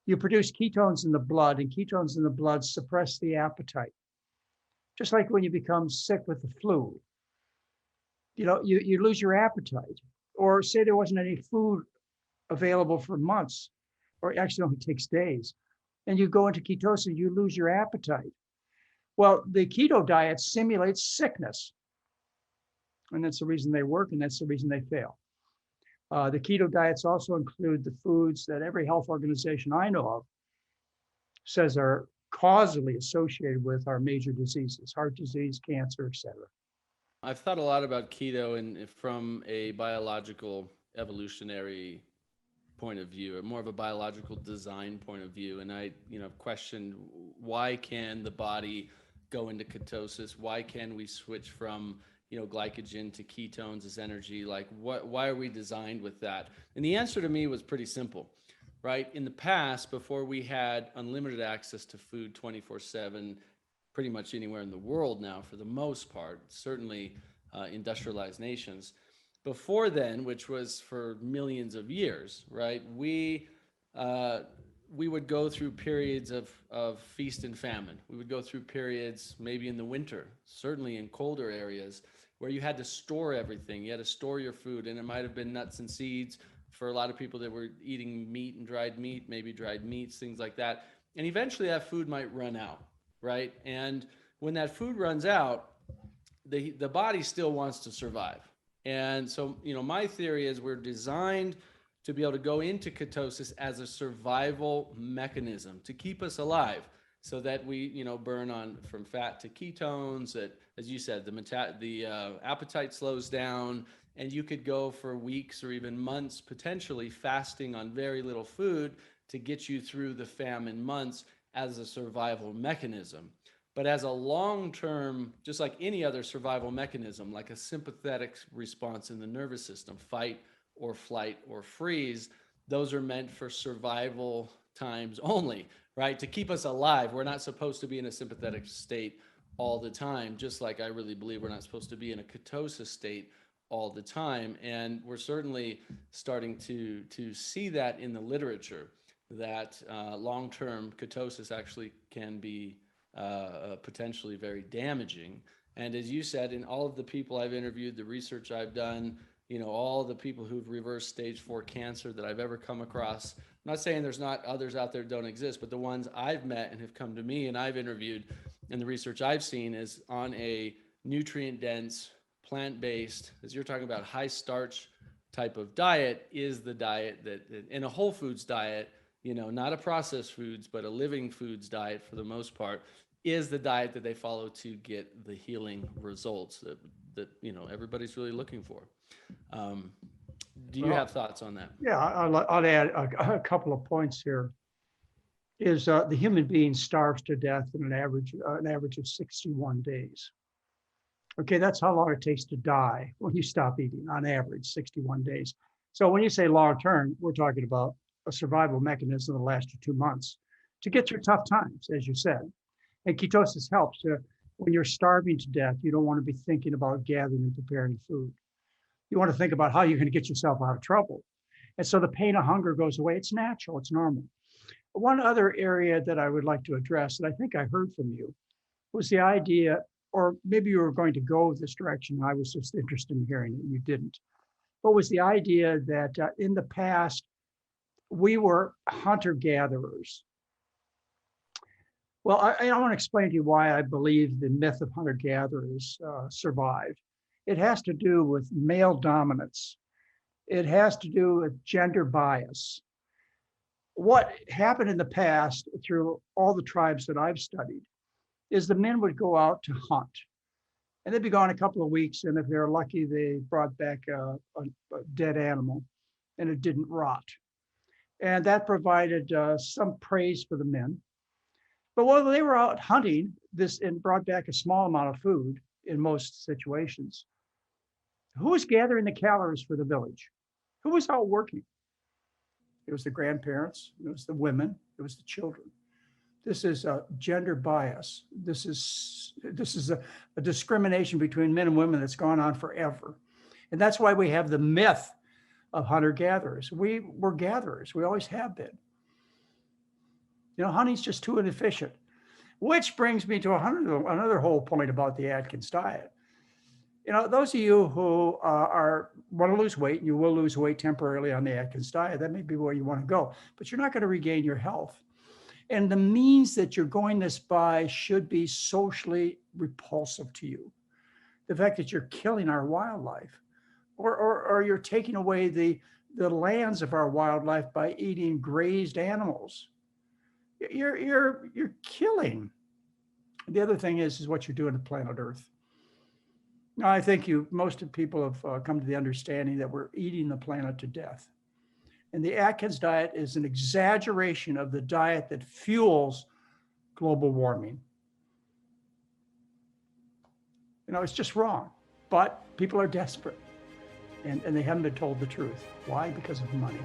You produce ketones in the blood, and ketones in the blood suppress the appetite. Just like when you become sick with the flu, you lose your appetite. Or say there wasn't any food available for months, or actually only takes days, and you go into ketosis, you lose your appetite. Well, the keto diet simulates sickness, and that's the reason they work, and that's the reason they fail. The keto diets also include the foods that every health organization I know of says are causally associated with our major diseases, heart disease, cancer, etc. I've thought a lot about keto and from a biological evolutionary point of view, or more of a biological design point of view. And I, questioned, why can the body go into ketosis? Why can we switch from, glycogen to ketones as energy? Like, why are we designed with that? And the answer to me was pretty simple, right? In the past, before we had unlimited access to food 24/7, pretty much anywhere in the world now, for the most part, certainly industrialized nations. Before then, which was for millions of years, right? We would go through periods of feast and famine. We would go through periods, maybe in the winter, certainly in colder areas, where you had to store everything. You had to store your food, and it might have been nuts and seeds for a lot of people that were eating meat and dried meat, maybe dried meats, things like that. And eventually that food might run out, right? And when that food runs out, the body still wants to survive. And so, my theory is we're designed to be able to go into ketosis as a survival mechanism to keep us alive, so that we, burn on from fat to ketones. That, as you said, the appetite slows down, and you could go for weeks or even months potentially fasting on very little food to get you through the famine months as a survival mechanism. But as a long-term, just like any other survival mechanism, like a sympathetic response in the nervous system, fight or flight or freeze, those are meant for survival times only, right? To keep us alive. We're not supposed to be in a sympathetic state all the time, just like I really believe we're not supposed to be in a ketosis state all the time. And we're certainly starting to see that in the literature, that long-term ketosis actually can be potentially very damaging. And as you said, in all of the people I've interviewed, the research I've done, all the people who've reversed stage 4 cancer that I've ever come across, I'm not saying there's not others out there that don't exist, but the ones I've met and have come to me and I've interviewed, and the research I've seen is on a nutrient-dense, plant-based, as you're talking about, high starch type of diet, is the diet that, in a whole foods diet, not a processed foods, but a living foods diet for the most part, is the diet that they follow to get the healing results that everybody's really looking for. Do you have thoughts on that? Yeah, I'll add a couple of points here. Is the human being starves to death in an average of 61 days. Okay, that's how long it takes to die when you stop eating, on average, 61 days. So when you say long term, we're talking about a survival mechanism that lasts you 2 months to get through tough times, as you said. And ketosis helps. When you're starving to death, you don't want to be thinking about gathering and preparing food. You want to think about how you're going to get yourself out of trouble. And so the pain of hunger goes away. It's natural, it's normal. One other area that I would like to address, that I think I heard from you, was the idea, or maybe you were going to go this direction, I was just interested in hearing it, you didn't. But was the idea that in the past, we were hunter-gatherers. Well, I want to explain to you why I believe the myth of hunter-gatherers survived. It has to do with male dominance. It has to do with gender bias. What happened in the past through all the tribes that I've studied is the men would go out to hunt. And they'd be gone a couple of weeks, and if they're lucky, they brought back a dead animal, and it didn't rot. And that provided some praise for the men. But while they were out hunting this and brought back a small amount of food in most situations, who was gathering the calories for the village? Who was out working? It was the grandparents, it was the women, it was the children. This is a gender bias. This is a discrimination between men and women that's gone on forever. And that's why we have the myth of hunter-gatherers. We were gatherers. We always have been. Hunting's just too inefficient, which brings me to another whole point about the Atkins diet. Those of you who want to lose weight, and you will lose weight temporarily on the Atkins diet, that may be where you want to go, but you're not going to regain your health. And the means that you're going this by should be socially repulsive to you. The fact that you're killing our wildlife, or you're taking away the lands of our wildlife by eating grazed animals. You're killing. The other thing is what you're doing to planet Earth. Now, I think most of people have come to the understanding that we're eating the planet to death. And the Atkins diet is an exaggeration of the diet that fuels global warming. It's just wrong, but people are desperate and they haven't been told the truth. Why? Because of money.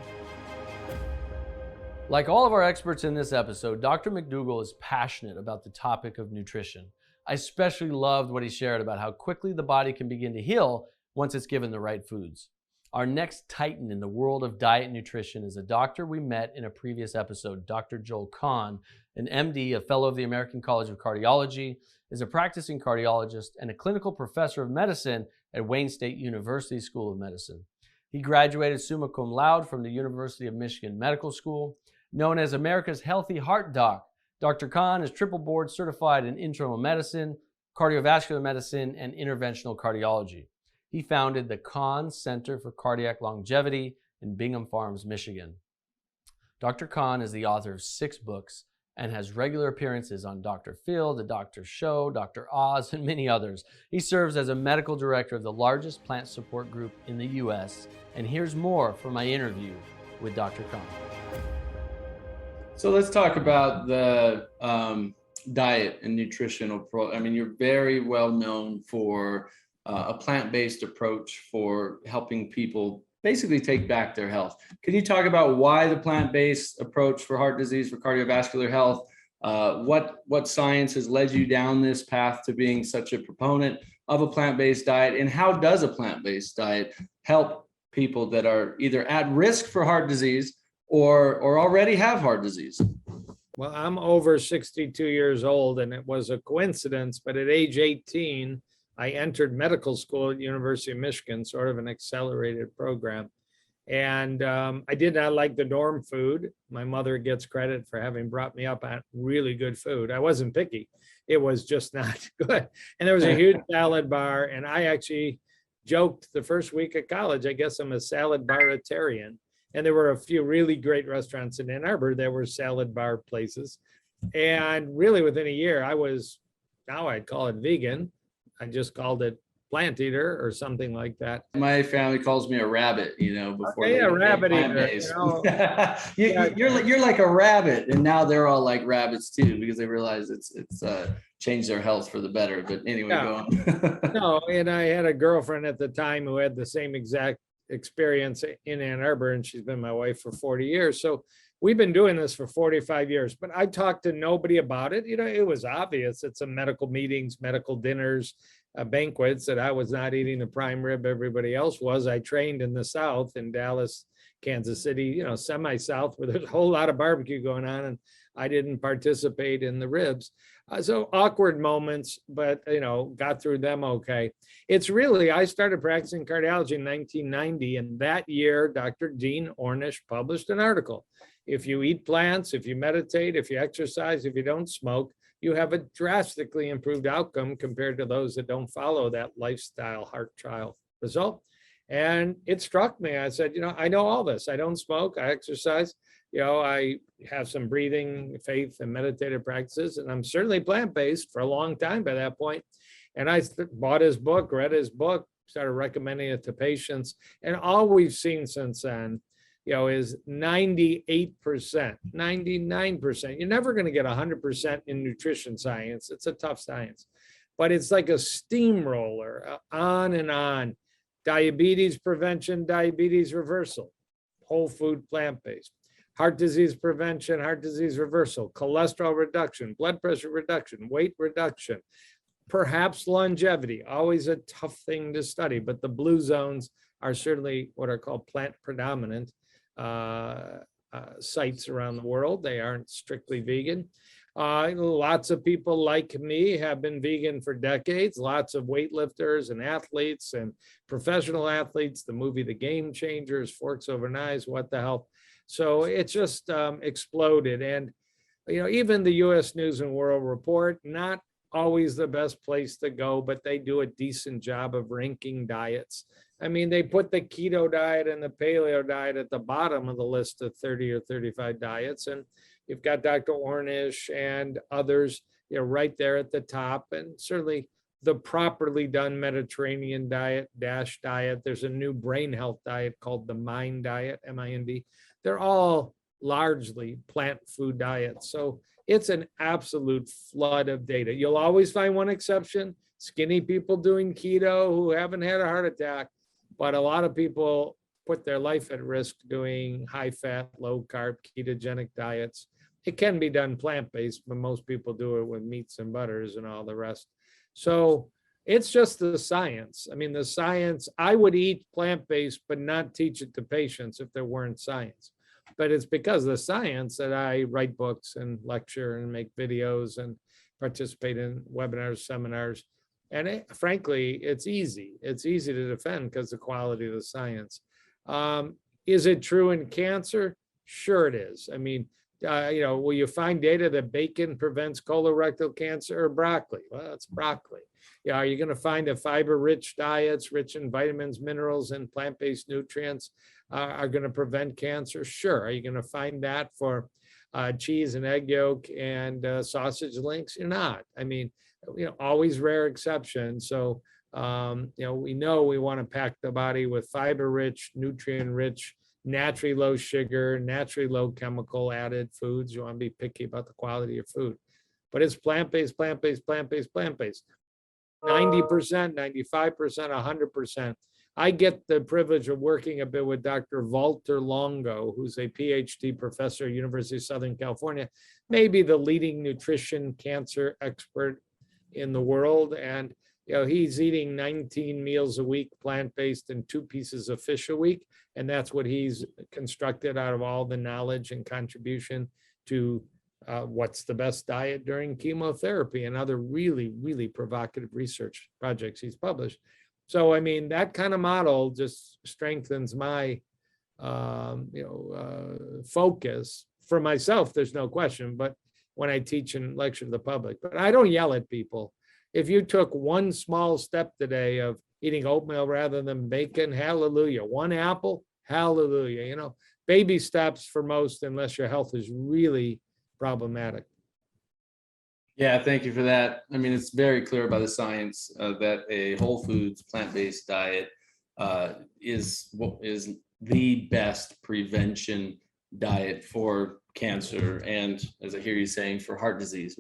Like all of our experts in this episode, Dr. McDougall is passionate about the topic of nutrition. I especially loved what he shared about how quickly the body can begin to heal once it's given the right foods. Our next titan in the world of diet and nutrition is a doctor we met in a previous episode, Dr. Joel Kahn, an MD, a fellow of the American College of Cardiology, is a practicing cardiologist and a clinical professor of medicine at Wayne State University School of Medicine. He graduated summa cum laude from the University of Michigan Medical School. Known as America's Healthy Heart Doc, Dr. Kahn is triple board certified in internal medicine, cardiovascular medicine, and interventional cardiology. He founded the Kahn Center for Cardiac Longevity in Bingham Farms, Michigan. Dr. Kahn is the author of 6 books and has regular appearances on Dr. Phil, The Doctor Show, Dr. Oz, and many others. He serves as a medical director of the largest plant support group in the U.S. And here's more from my interview with Dr. Kahn. So let's talk about the diet and nutritional approach. I mean, you're very well known for a plant-based approach for helping people basically take back their health. Can you talk about why the plant-based approach for heart disease, for cardiovascular health, what science has led you down this path to being such a proponent of a plant-based diet, and how does a plant-based diet help people that are either at risk for heart disease or already have heart disease? Well, I'm over 62 years old, and it was a coincidence, but at age 18, I entered medical school at University of Michigan, sort of an accelerated program. And I did not like the dorm food. My mother gets credit for having brought me up on really good food. I wasn't picky. It was just not good. And there was a huge salad bar. And I actually joked the first week of college, I guess I'm a salad bar-itarian. And there were a few really great restaurants in Ann Arbor that were salad bar places. And really within a year, I was, now I'd call it vegan. I just called it plant eater or something like that. My family calls me a rabbit, before okay, they a rabbit eater. You're like a rabbit, and now they're all like rabbits too, because they realize it's changed their health for the better. But anyway, go on. No, and I had a girlfriend at the time who had the same exact experience in Ann Arbor, and she's been my wife for 40 years. So we've been doing this for 45 years, but I talked to nobody about it. It was obvious at some medical meetings, medical dinners, banquets, that I was not eating the prime rib everybody else was. I trained in the South, in Dallas, Kansas City, semi-South, where there's a whole lot of barbecue going on, and I didn't participate in the ribs. So awkward moments, but, got through them okay. It's really, I started practicing cardiology in 1990, and that year, Dr. Dean Ornish published an article. If you eat plants, if you meditate, if you exercise, if you don't smoke, you have a drastically improved outcome compared to those that don't follow that lifestyle heart trial result. And it struck me. I said, I know all this. I don't smoke, I exercise, I have some breathing, faith, and meditative practices, and I'm certainly plant-based for a long time by that point. And I bought his book, read his book, started recommending it to patients. And all we've seen since then, is 98%, 99%. You're never going to get 100% in nutrition science. It's a tough science, but it's like a steamroller on and on. Diabetes prevention, diabetes reversal, whole food, plant-based. Heart disease prevention, heart disease reversal, cholesterol reduction, blood pressure reduction, weight reduction, perhaps longevity, always a tough thing to study, but the blue zones are certainly what are called plant predominant sites around the world. They aren't strictly vegan. Lots of people like me have been vegan for decades. Lots of weightlifters and athletes and professional athletes. The movie The Game Changers, Forks Over Knives, what the hell. So it just exploded. And, even the US News and World Report, not always the best place to go, but they do a decent job of ranking diets. I mean, they put the keto diet and the paleo diet at the bottom of the list of 30 or 35 diets. And you've got Dr. Ornish and others, right there at the top. And certainly the properly done Mediterranean diet, DASH diet. There's a new brain health diet called the MIND diet, MIND. They're all largely plant food diets. So it's an absolute flood of data. You'll always find one exception, skinny people doing keto who haven't had a heart attack. But a lot of people put their life at risk doing high fat, low carb, ketogenic diets. It can be done plant-based, but most people do it with meats and butters and all the rest. So it's just the science. I mean, the science, I would eat plant-based, but not teach it to patients if there weren't science. But it's because of the science that I write books and lecture and make videos and participate in webinars, seminars. And frankly, it's easy. It's easy to defend because of the quality of the science. Is it true in cancer? Sure it is. I mean, will you find data that bacon prevents colorectal cancer or broccoli? Well, it's broccoli. Are you going to find that fiber-rich diets, rich in vitamins, minerals, and plant-based nutrients are going to prevent cancer? Sure. Are you going to find that for cheese and egg yolk and sausage links? You're not. I mean, always rare exception. So, we know we want to pack the body with fiber-rich, nutrient-rich, naturally low sugar, naturally low chemical added foods. You want to be picky about the quality of food. But it's plant-based, plant-based, plant-based, plant-based. 90%, 95%, 100%. I get the privilege of working a bit with Dr. Walter Longo, who's a PhD professor at University of Southern California, maybe the leading nutrition cancer expert in the world. And he's eating 19 meals a week, plant-based, and 2 pieces of fish a week. And that's what he's constructed out of all the knowledge and contribution to what's the best diet during chemotherapy and other really, really provocative research projects he's published. So, I mean, that kind of model just strengthens my, focus for myself. There's no question, but when I teach and lecture to the public, but I don't yell at people. If you took one small step today of eating oatmeal rather than bacon, hallelujah. 1 apple, hallelujah. Baby steps for most, unless your health is really problematic. Yeah, thank you for that. I mean, it's very clear by the science that a whole foods, plant-based diet is the best prevention diet for cancer, and as I hear you saying, for heart disease,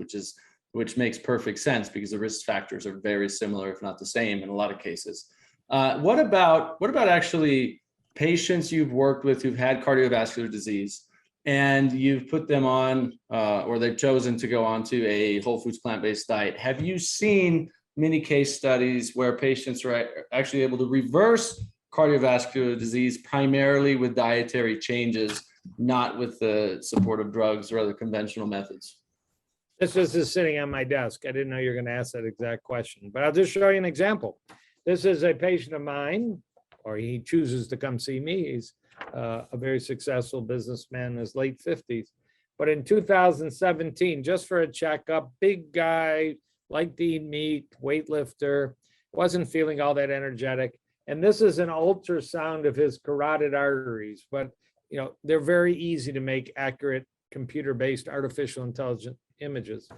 which makes perfect sense because the risk factors are very similar, if not the same, in a lot of cases. What about actually patients you've worked with who've had cardiovascular disease and you've put them on, or they've chosen to go on to a whole foods plant-based diet? Have you seen many case studies where patients are actually able to reverse cardiovascular disease primarily with dietary changes, not with the support of drugs or other conventional methods? This is sitting on my desk. I didn't know you were going to ask that exact question, but I'll just show you an example. This is a patient of mine, or he chooses to come see me. He's a very successful businessman in his late 50s. But in 2017, just for a checkup, big guy, liked to eat meat, weightlifter, wasn't feeling all that energetic. And this is an ultrasound of his carotid arteries, but they're very easy to make accurate computer-based artificial intelligence images.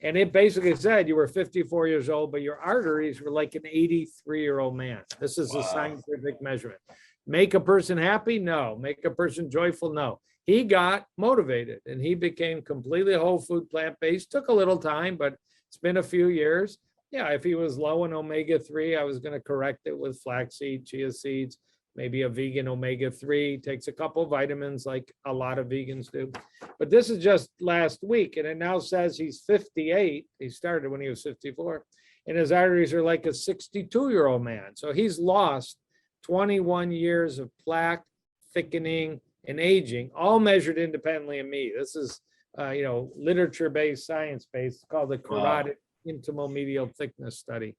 And it basically said you were 54 years old, but your arteries were like an 83-year-old man. This is a scientific measurement. Make a person happy? No. Make a person joyful? No. He got motivated and he became completely whole food, plant-based. Took a little time, but it's been a few years. Yeah, if he was low in omega-3, I was going to correct it with flaxseed, chia seeds, maybe a vegan omega-3, takes a couple vitamins like a lot of vegans do. But this is just last week, and it now says he's 58. He started when he was 54, and his arteries are like a 62-year-old man. So he's lost 21 years of plaque, thickening, and aging, all measured independently of me. This is, literature-based, science-based, called the carotid intimomedial thickness study.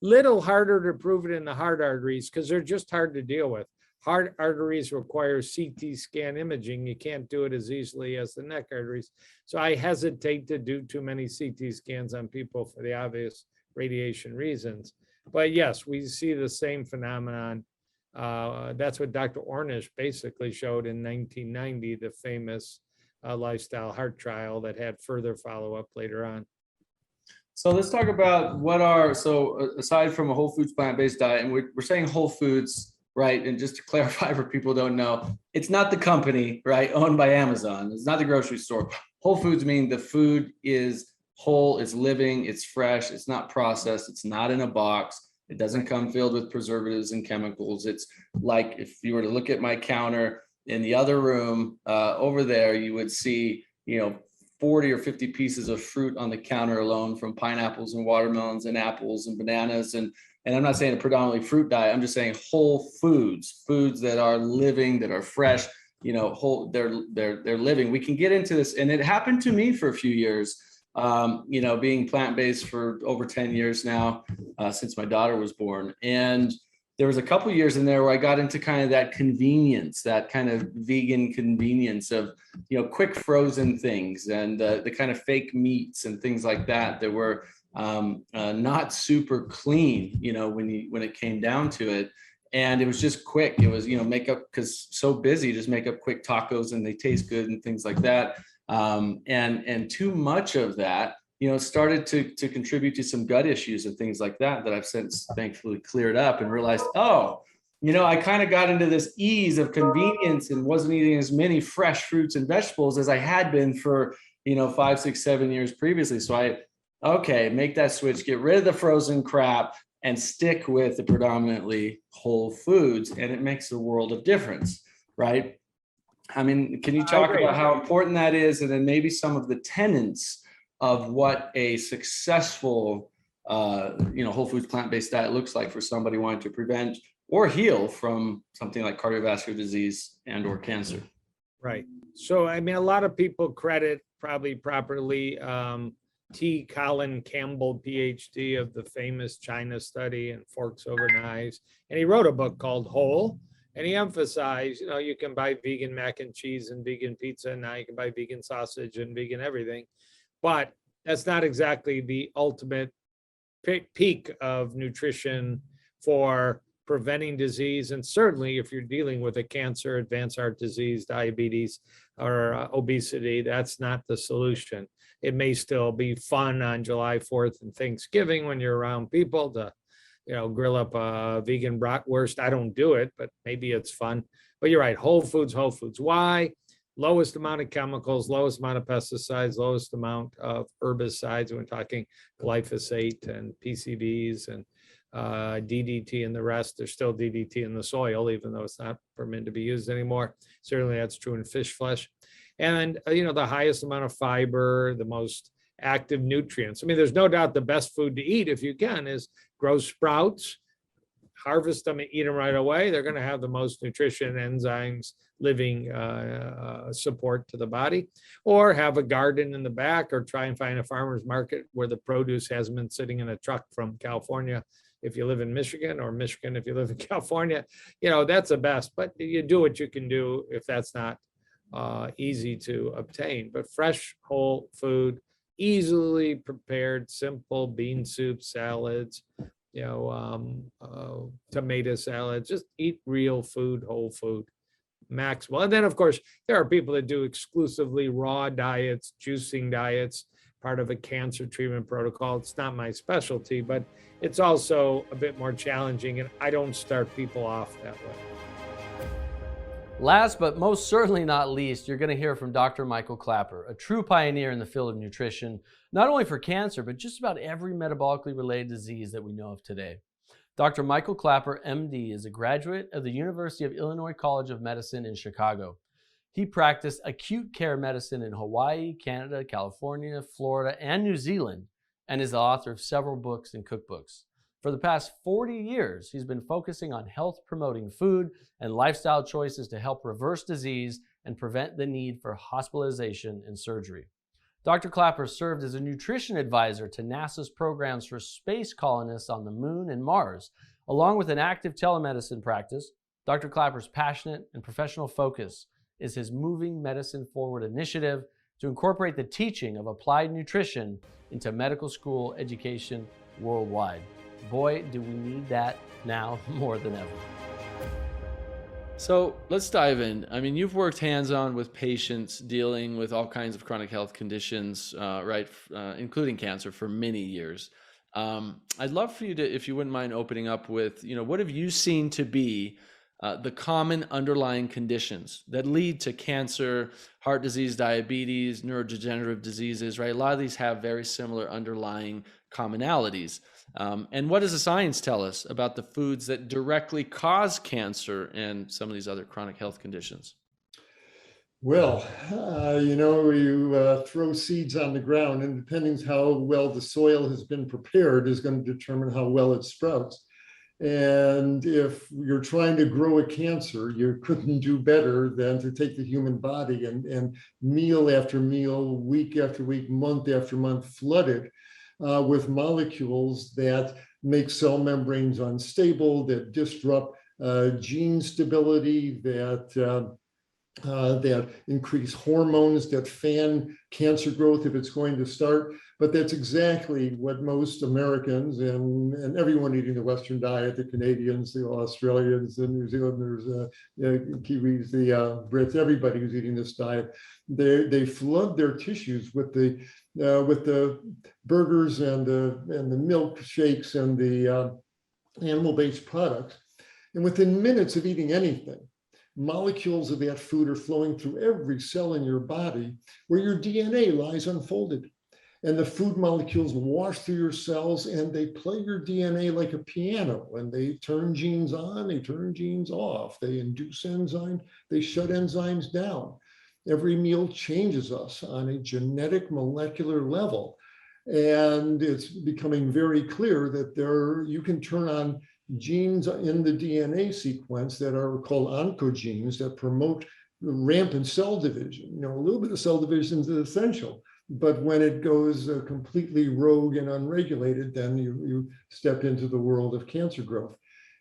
Little harder to prove it in the heart arteries because they're just hard to deal with. Heart arteries require CT scan imaging. You can't do it as easily as the neck arteries. So I hesitate to do too many CT scans on people for the obvious radiation reasons. But yes, we see the same phenomenon. That's what Dr. Ornish basically showed in 1990, the famous lifestyle heart trial that had further follow-up later on. So let's talk about aside from a whole foods plant-based diet, and we're saying whole foods, right? And just to clarify for people who don't know, it's not the company, right, owned by Amazon. It's not the grocery store. Whole foods mean the food is whole, it's living, it's fresh, it's not processed, it's not in a box. It doesn't come filled with preservatives and chemicals. It's like if you were to look at my counter in the other room over there, you would see, 40 or 50 pieces of fruit on the counter alone, from pineapples and watermelons and apples and bananas. And I'm not saying a predominantly fruit diet. I'm just saying whole foods that are living, that are fresh, whole, they're living. We can get into this. And it happened to me for a few years, being plant-based for over 10 years now, since my daughter was born. And there was a couple of years in there where I got into kind of that convenience, that kind of vegan convenience of, quick frozen things and the kind of fake meats and things like that were not super clean, when it came down to it. And it was just quick. It was, make up, because so busy, just make up quick tacos and they taste good and things like that. And too much of that, started to contribute to some gut issues and things like that I've since thankfully cleared up and realized, I kind of got into this ease of convenience and wasn't eating as many fresh fruits and vegetables as I had been for, 5, 6, 7 years previously. So make that switch, get rid of the frozen crap and stick with the predominantly whole foods. And it makes a world of difference, right? I mean, can you talk about how important that is? And then maybe some of the tenets of what a successful, whole foods plant-based diet looks like for somebody wanting to prevent or heal from something like cardiovascular disease and or cancer. Right. So, I mean, a lot of people credit, probably properly, T. Colin Campbell, PhD, of the famous China study and Forks Over Knives. And he wrote a book called Whole. And he emphasized, you can buy vegan mac and cheese and vegan pizza. And now you can buy vegan sausage and vegan everything. But that's not exactly the ultimate peak of nutrition for preventing disease. And certainly if you're dealing with a cancer, advanced heart disease, diabetes, or obesity, that's not the solution. It may still be fun on July 4th and Thanksgiving when you're around people to, grill up a vegan bratwurst. I don't do it, but maybe it's fun. But you're right, whole foods. Why? Lowest amount of chemicals, lowest amount of pesticides, lowest amount of herbicides. We're talking glyphosate and PCBs and DDT and the rest. There's still DDT in the soil, even though it's not permitted to be used anymore. Certainly that's true in fish flesh. And, the highest amount of fiber, the most active nutrients. I mean, there's no doubt the best food to eat, if you can, is grow sprouts, harvest them and eat them right away. They're going to have the most nutrition, enzymes, living support to the body. Or have a garden in the back, or try and find a farmer's market where the produce hasn't been sitting in a truck from California if you live in Michigan, or Michigan if you live in California. That's the best. But you do what you can do if that's not easy to obtain. But fresh, whole food, easily prepared, simple bean soup, salads, tomato salad, just eat real food, whole food, maximal. And then of course, there are people that do exclusively raw diets, juicing diets, part of a cancer treatment protocol. It's not my specialty, but it's also a bit more challenging, and I don't start people off that way. Last but most certainly not least, you're going to hear from Dr. Michael Clapper, a true pioneer in the field of nutrition, not only for cancer, but just about every metabolically related disease that we know of today. Dr. Michael Clapper, MD, is a graduate of the University of Illinois College of Medicine in Chicago. He practiced acute care medicine in Hawaii, Canada, California, Florida, and New Zealand, and is the author of several books and cookbooks. For the past 40 years, he's been focusing on health-promoting food and lifestyle choices to help reverse disease and prevent the need for hospitalization and surgery. Dr. Clapper served as a nutrition advisor to NASA's programs for space colonists on the Moon and Mars. Along with an active telemedicine practice, Dr. Clapper's passionate and professional focus is his Moving Medicine Forward initiative to incorporate the teaching of applied nutrition into medical school education worldwide. Boy, do we need that now more than ever. So let's dive in. I mean, you've worked hands-on with patients dealing with all kinds of chronic health conditions, including cancer for many years. I'd love for you to, if you wouldn't mind opening up with, what have you seen to be the common underlying conditions that lead to cancer, heart disease, diabetes, neurodegenerative diseases, right? A lot of these have very similar underlying commonalities. And what does the science tell us about the foods that directly cause cancer and some of these other chronic health conditions? Well, you throw seeds on the ground, and depending how well the soil has been prepared is going to determine how well it sprouts. And if you're trying to grow a cancer, you couldn't do better than to take the human body and meal after meal, week after week, month after month, flood it with molecules that make cell membranes unstable, that disrupt gene stability, that increase hormones, that fan cancer growth if it's going to start. But that's exactly what most Americans and everyone eating the Western diet, the Canadians, the Australians, the New Zealanders, Kiwis, the Brits, everybody who's eating this diet, they flood their tissues with the burgers and the milkshakes and the animal-based products. And within minutes of eating anything, molecules of that food are flowing through every cell in your body where your DNA lies unfolded. And the food molecules wash through your cells and they play your DNA like a piano, and they turn genes on, they turn genes off, they induce enzymes, they shut enzymes down. Every meal changes us on a genetic molecular level. And it's becoming very clear that you can turn on genes in the DNA sequence that are called oncogenes that promote rampant cell division. A little bit of cell division is essential, but when it goes completely rogue and unregulated, then you step into the world of cancer growth.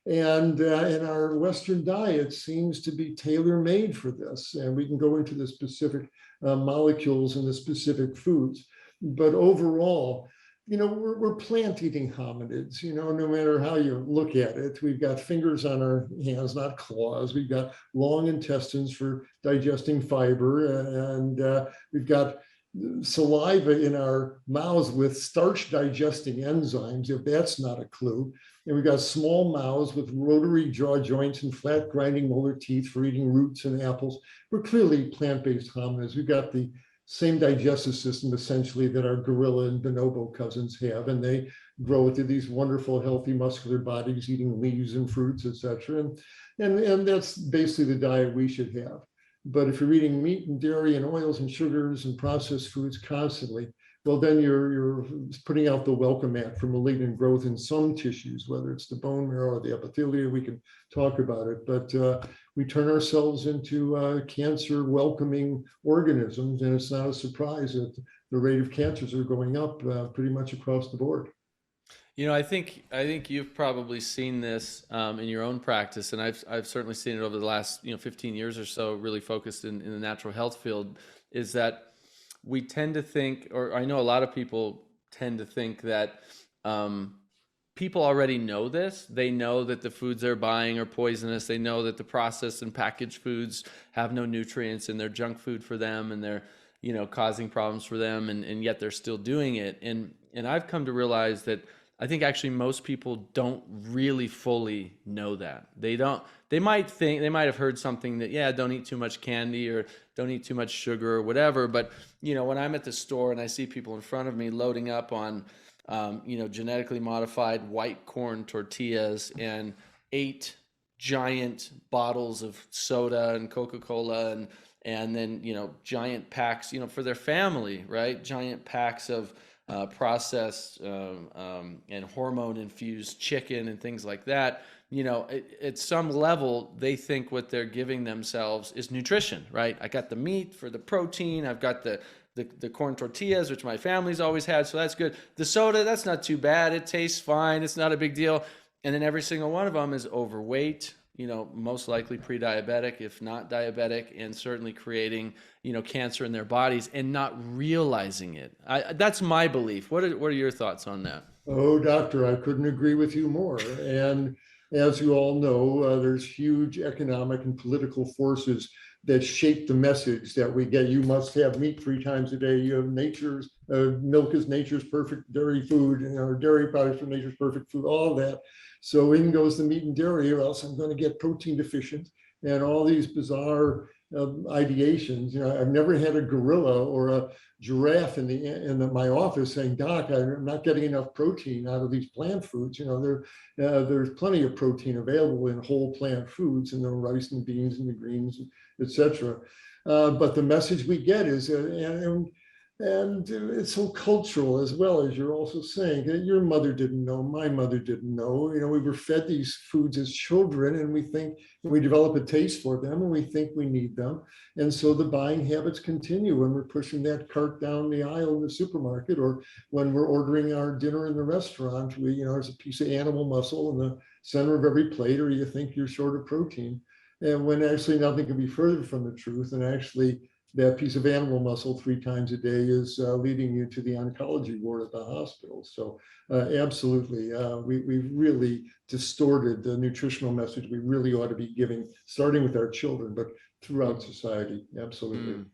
And our Western diet seems to be tailor-made for this. And we can go into the specific molecules and the specific foods. But overall, we're plant-eating hominids, no matter how you look at it. We've got fingers on our hands, not claws. We've got long intestines for digesting fiber. And we've got saliva in our mouths with starch-digesting enzymes, if that's not a clue. And we've got small mouths with rotary jaw joints and flat grinding molar teeth for eating roots and apples. We're clearly plant-based hominids. We've got the same digestive system essentially that our gorilla and bonobo cousins have, and they grow into these wonderful, healthy, muscular bodies, eating leaves and fruits, etc. And that's basically the diet we should have. But if you're eating meat and dairy and oils and sugars and processed foods constantly, well, then you're putting out the welcome mat for malignant growth in some tissues, whether it's the bone marrow or the epithelia. We can talk about it, but we turn ourselves into cancer-welcoming organisms, and it's not a surprise that the rate of cancers are going up pretty much across the board. I think you've probably seen this in your own practice, and I've certainly seen it over the last 15 years or so, really focused in the natural health field, is that we tend to think, or I know a lot of people tend to think that people already know this. They know that the foods they're buying are poisonous. They know that the processed and packaged foods have no nutrients and they're junk food for them, and they're causing problems for them, and yet they're still doing it. And I've come to realize that I think actually most people don't really fully know that. They might have heard something that, yeah, don't eat too much candy or don't eat too much sugar or whatever. But, when I'm at the store and I see people in front of me loading up on, genetically modified white corn tortillas and 8 giant bottles of soda and Coca-Cola and then, giant packs, for their family, right? Giant packs of processed and hormone infused chicken and things like that. At some level, they think what they're giving themselves is nutrition, right? I got the meat for the protein. I've got the corn tortillas, which my family's always had, so that's good. The soda, that's not too bad. It tastes fine. It's not a big deal. And then every single one of them is overweight, most likely pre-diabetic, if not diabetic, and certainly creating, cancer in their bodies and not realizing it. That's my belief. What are your thoughts on that? Oh, doctor, I couldn't agree with you more. And as you all know, there's huge economic and political forces that shape the message that we get. You must have meat 3 times a day. You have milk is nature's perfect dairy food, dairy products are nature's perfect food, all that. So in goes the meat and dairy, or else I'm going to get protein deficient, and all these bizarre ideations. I've never had a gorilla or a giraffe in my office saying, "Doc, I'm not getting enough protein out of these plant foods." There's plenty of protein available in whole plant foods, and the rice and beans and the greens, etc. But the message we get is, and it's so cultural as well, as you're also saying. Your mother didn't know, my mother didn't know. We were fed these foods as children, and we develop a taste for them, and we think we need them. And so the buying habits continue when we're pushing that cart down the aisle in the supermarket, or when we're ordering our dinner in the restaurant. There's a piece of animal muscle in the center of every plate, or you think you're short of protein. And when actually nothing can be further from the truth, and actually that piece of animal muscle 3 times a day is leading you to the oncology ward at the hospital. So absolutely, we've really distorted the nutritional message we really ought to be giving, starting with our children, but throughout society. Absolutely.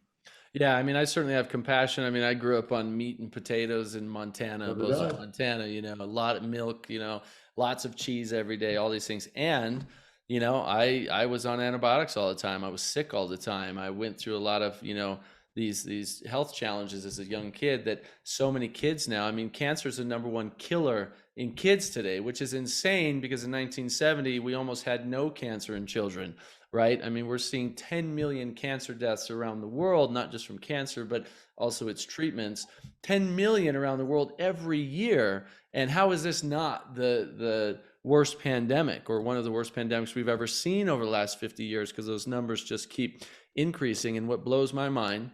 Yeah, I certainly have compassion. I grew up on meat and potatoes in Montana, So did Bozeman, I. Montana, a lot of milk, lots of cheese every day, all these things. And I was on antibiotics all the time. I was sick all the time. I went through a lot of, these health challenges as a young kid that so many kids now. Cancer is the #1 killer in kids today, which is insane, because in 1970 we almost had no cancer in children, right? We're seeing 10 million cancer deaths around the world, not just from cancer, but also its treatments. 10 million around the world every year. And how is this not the worst pandemic, or one of the worst pandemics we've ever seen over the last 50 years? Because those numbers just keep increasing. And what blows my mind,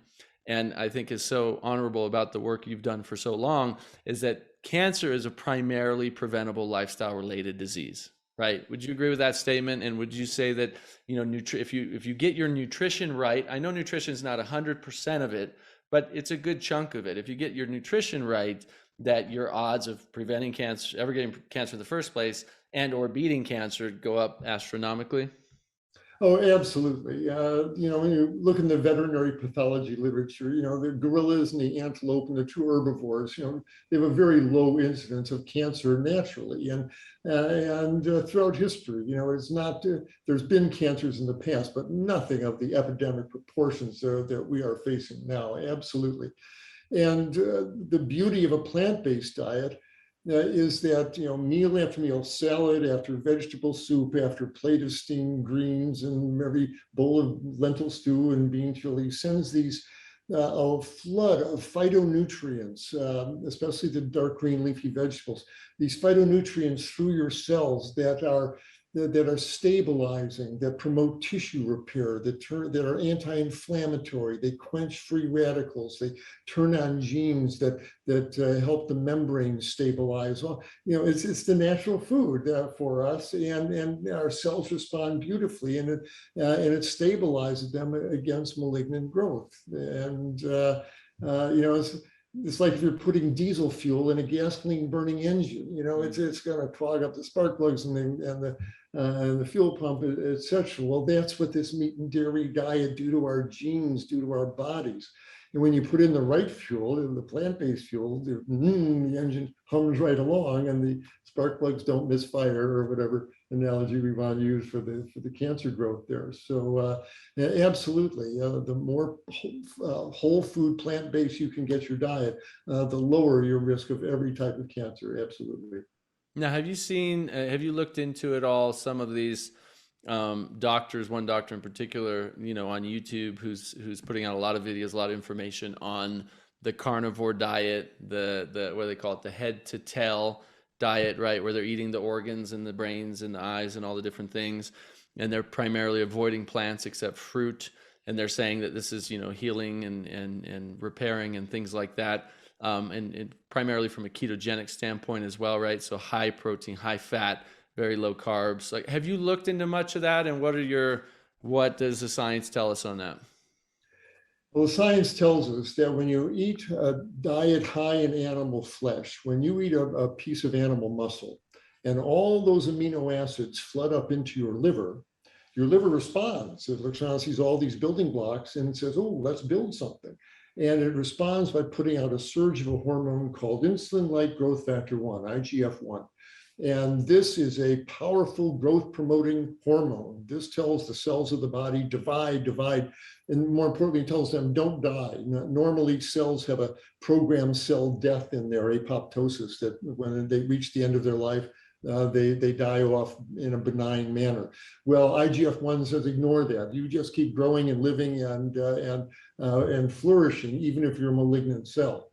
and I think is so honorable about the work you've done for so long, is that cancer is a primarily preventable lifestyle related disease, right? Would you agree with that statement? And would you say that, if you get your nutrition right, I know nutrition is not 100% of it, but it's a good chunk of it. If you get your nutrition right, that your odds of preventing cancer, ever getting cancer in the first place, and or beating cancer go up astronomically? Oh, absolutely. When you look in the veterinary pathology literature, the gorillas and the antelope and the 2 herbivores, they have a very low incidence of cancer naturally. And throughout history, it's not, there's been cancers in the past, but nothing of the epidemic proportions that we are facing now. Absolutely. And the beauty of a plant-based diet is that, meal after meal, salad after vegetable soup, after plate of steamed greens, and every bowl of lentil stew and bean chili sends these a flood of phytonutrients, especially the dark green leafy vegetables, these phytonutrients through your cells that are stabilizing, that promote tissue repair, that are anti-inflammatory, they quench free radicals, they turn on genes that help the membrane stabilize. Well, it's the natural food for us, and our cells respond beautifully, and it stabilizes them against malignant growth. And it's like if you're putting diesel fuel in a gasoline burning engine, it's going to clog up the spark plugs and the fuel pump, etc. Well, that's what this meat and dairy diet do to our genes, do to our bodies. And when you put in the right fuel, the plant-based fuel, the engine hums right along, and the spark plugs don't misfire, or whatever analogy we want to use for the cancer growth there. So absolutely, the more whole food plant-based you can get your diet, the lower your risk of every type of cancer. Absolutely. Now, have you looked into it all? Some of these doctors, one doctor in particular, on YouTube, who's putting out a lot of videos, a lot of information on the carnivore diet, the what do they call it, the head to tail diet, right, where they're eating the organs and the brains and the eyes and all the different things, and they're primarily avoiding plants except fruit, and they're saying that this is healing and repairing and things like that. And primarily from a ketogenic standpoint as well, right? So high protein, high fat, very low carbs. Like, have you looked into much of that? And what does the science tell us on that? Well, the science tells us that when you eat a diet high in animal flesh, when you eat a piece of animal muscle, and all those amino acids flood up into your liver responds. It looks around, sees all these building blocks, and it says, oh, let's build something. And it responds by putting out a surge of a hormone called insulin-like growth factor 1, IGF-1. And this is a powerful growth promoting hormone. This tells the cells of the body, divide, and more importantly, it tells them don't die. Normally, cells have a programmed cell death in their apoptosis, that when they reach the end of their life, they die off in a benign manner. Well, IGF-1 says ignore that. You just keep growing and living and flourishing, even if you're a malignant cell.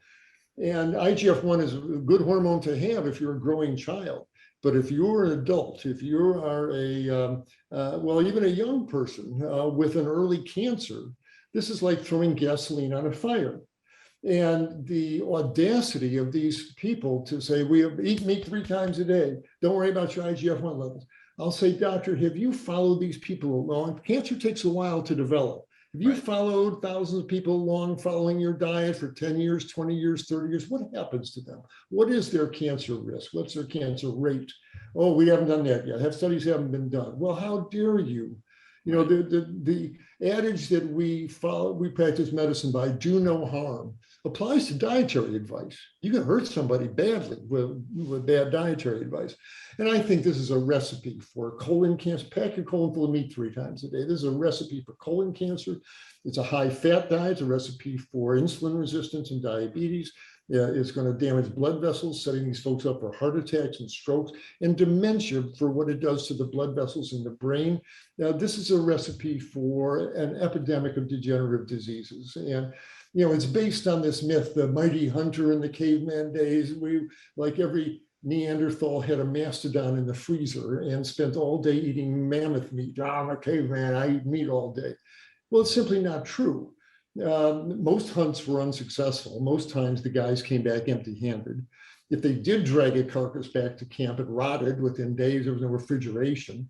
And IGF-1 is a good hormone to have if you're a growing child. But if you're an adult, if you are even a young person with an early cancer, this is like throwing gasoline on a fire. And the audacity of these people to say, we eat meat 3 times a day, don't worry about your IGF-1 levels. I'll say, doctor, have you followed these people along? Cancer takes a while to develop. Have you followed thousands of people along following your diet for 10 years, 20 years, 30 years? What happens to them? What is their cancer risk? What's their cancer rate? Oh, we haven't done that yet. Studies haven't been done. Well, how dare you? The adage that we practice medicine by, do no harm, applies to dietary advice. You can hurt somebody badly with bad dietary advice. And I think this is a recipe for colon cancer. Pack your colon full of meat 3 times a day. This is a recipe for colon cancer. It's a high fat diet. It's a recipe for insulin resistance and diabetes. It's going to damage blood vessels, setting these folks up for heart attacks and strokes, and dementia for what it does to the blood vessels in the brain. Now, this is a recipe for an epidemic of degenerative diseases. And it's based on this myth, the mighty hunter in the caveman days. We, like every Neanderthal, had a mastodon in the freezer and spent all day eating mammoth meat. I'm a caveman, I eat meat all day. Well, it's simply not true. Most hunts were unsuccessful. Most times the guys came back empty-handed. If they did drag a carcass back to camp, it rotted within days. There was no refrigeration.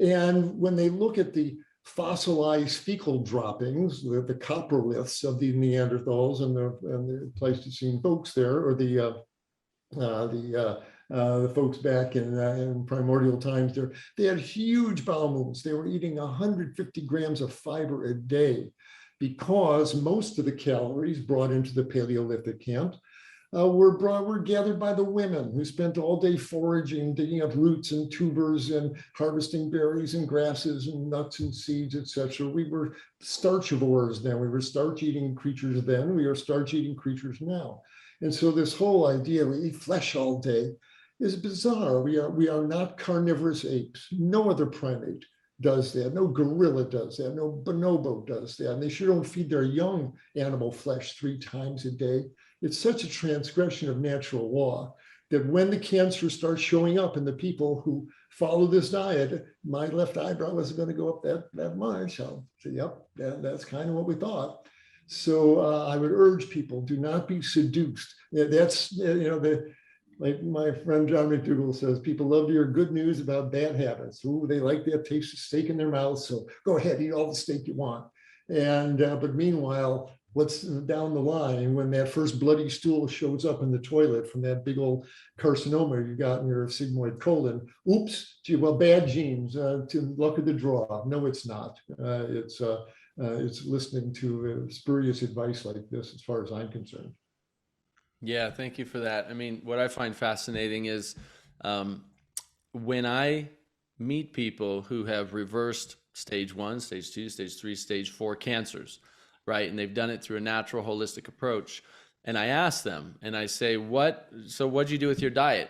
And when they look at the fossilized fecal droppings, the coproliths of the Neanderthals and the Pleistocene folks there, or the folks back in primordial times there, they had huge bowel movements. They were eating 150 grams of fiber a day, because most of the calories brought into the Paleolithic camp were gathered by the women, who spent all day foraging, digging up roots and tubers and harvesting berries and grasses and nuts and seeds, etc. We were starchivores then. We were starch-eating creatures then. We are starch-eating creatures now. And so this whole idea we eat flesh all day is bizarre. We are not carnivorous apes. No other primate does that. No gorilla does that. No bonobo does that. And they sure don't feed their young animal flesh 3 times a day. It's such a transgression of natural law that when the cancer starts showing up in the people who follow this diet, my left eyebrow isn't going to go up that much. I'll say, yep, that's kind of what we thought. So I would urge people, do not be seduced. That's, like my friend John McDougall says, people love to hear good news about bad habits. Ooh, they like that taste of steak in their mouth, so go ahead, eat all the steak you want. And but meanwhile, what's down the line when that first bloody stool shows up in the toilet from that big old carcinoma you got in your sigmoid colon? Oops, gee, well, bad genes, to luck of the draw. No, it's not. It's it's listening to spurious advice like this, as far as I'm concerned. Yeah, thank you for that. I mean, what I find fascinating is um, when I meet people who have reversed stage 1, stage 2, stage 3, stage 4 cancers, right? And they've done it through a natural holistic approach. And I ask them and I say, what'd you do with your diet?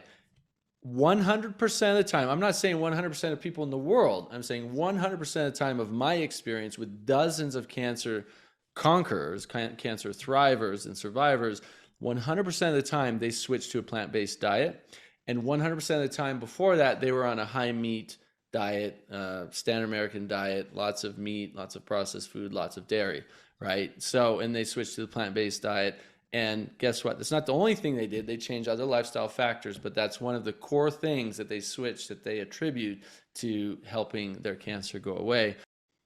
100% of the time, I'm not saying 100% of people in the world, I'm saying 100% of the time of my experience with dozens of cancer conquerors, cancer thrivers and survivors, 100% of the time they switched to a plant-based diet. And 100% of the time before that, they were on a high meat diet, standard American diet, lots of meat, lots of processed food, lots of dairy, right? So, and they switched to the plant-based diet. And guess what? That's not the only thing they did. They changed other lifestyle factors, but that's one of the core things that they switched, that they attribute to helping their cancer go away.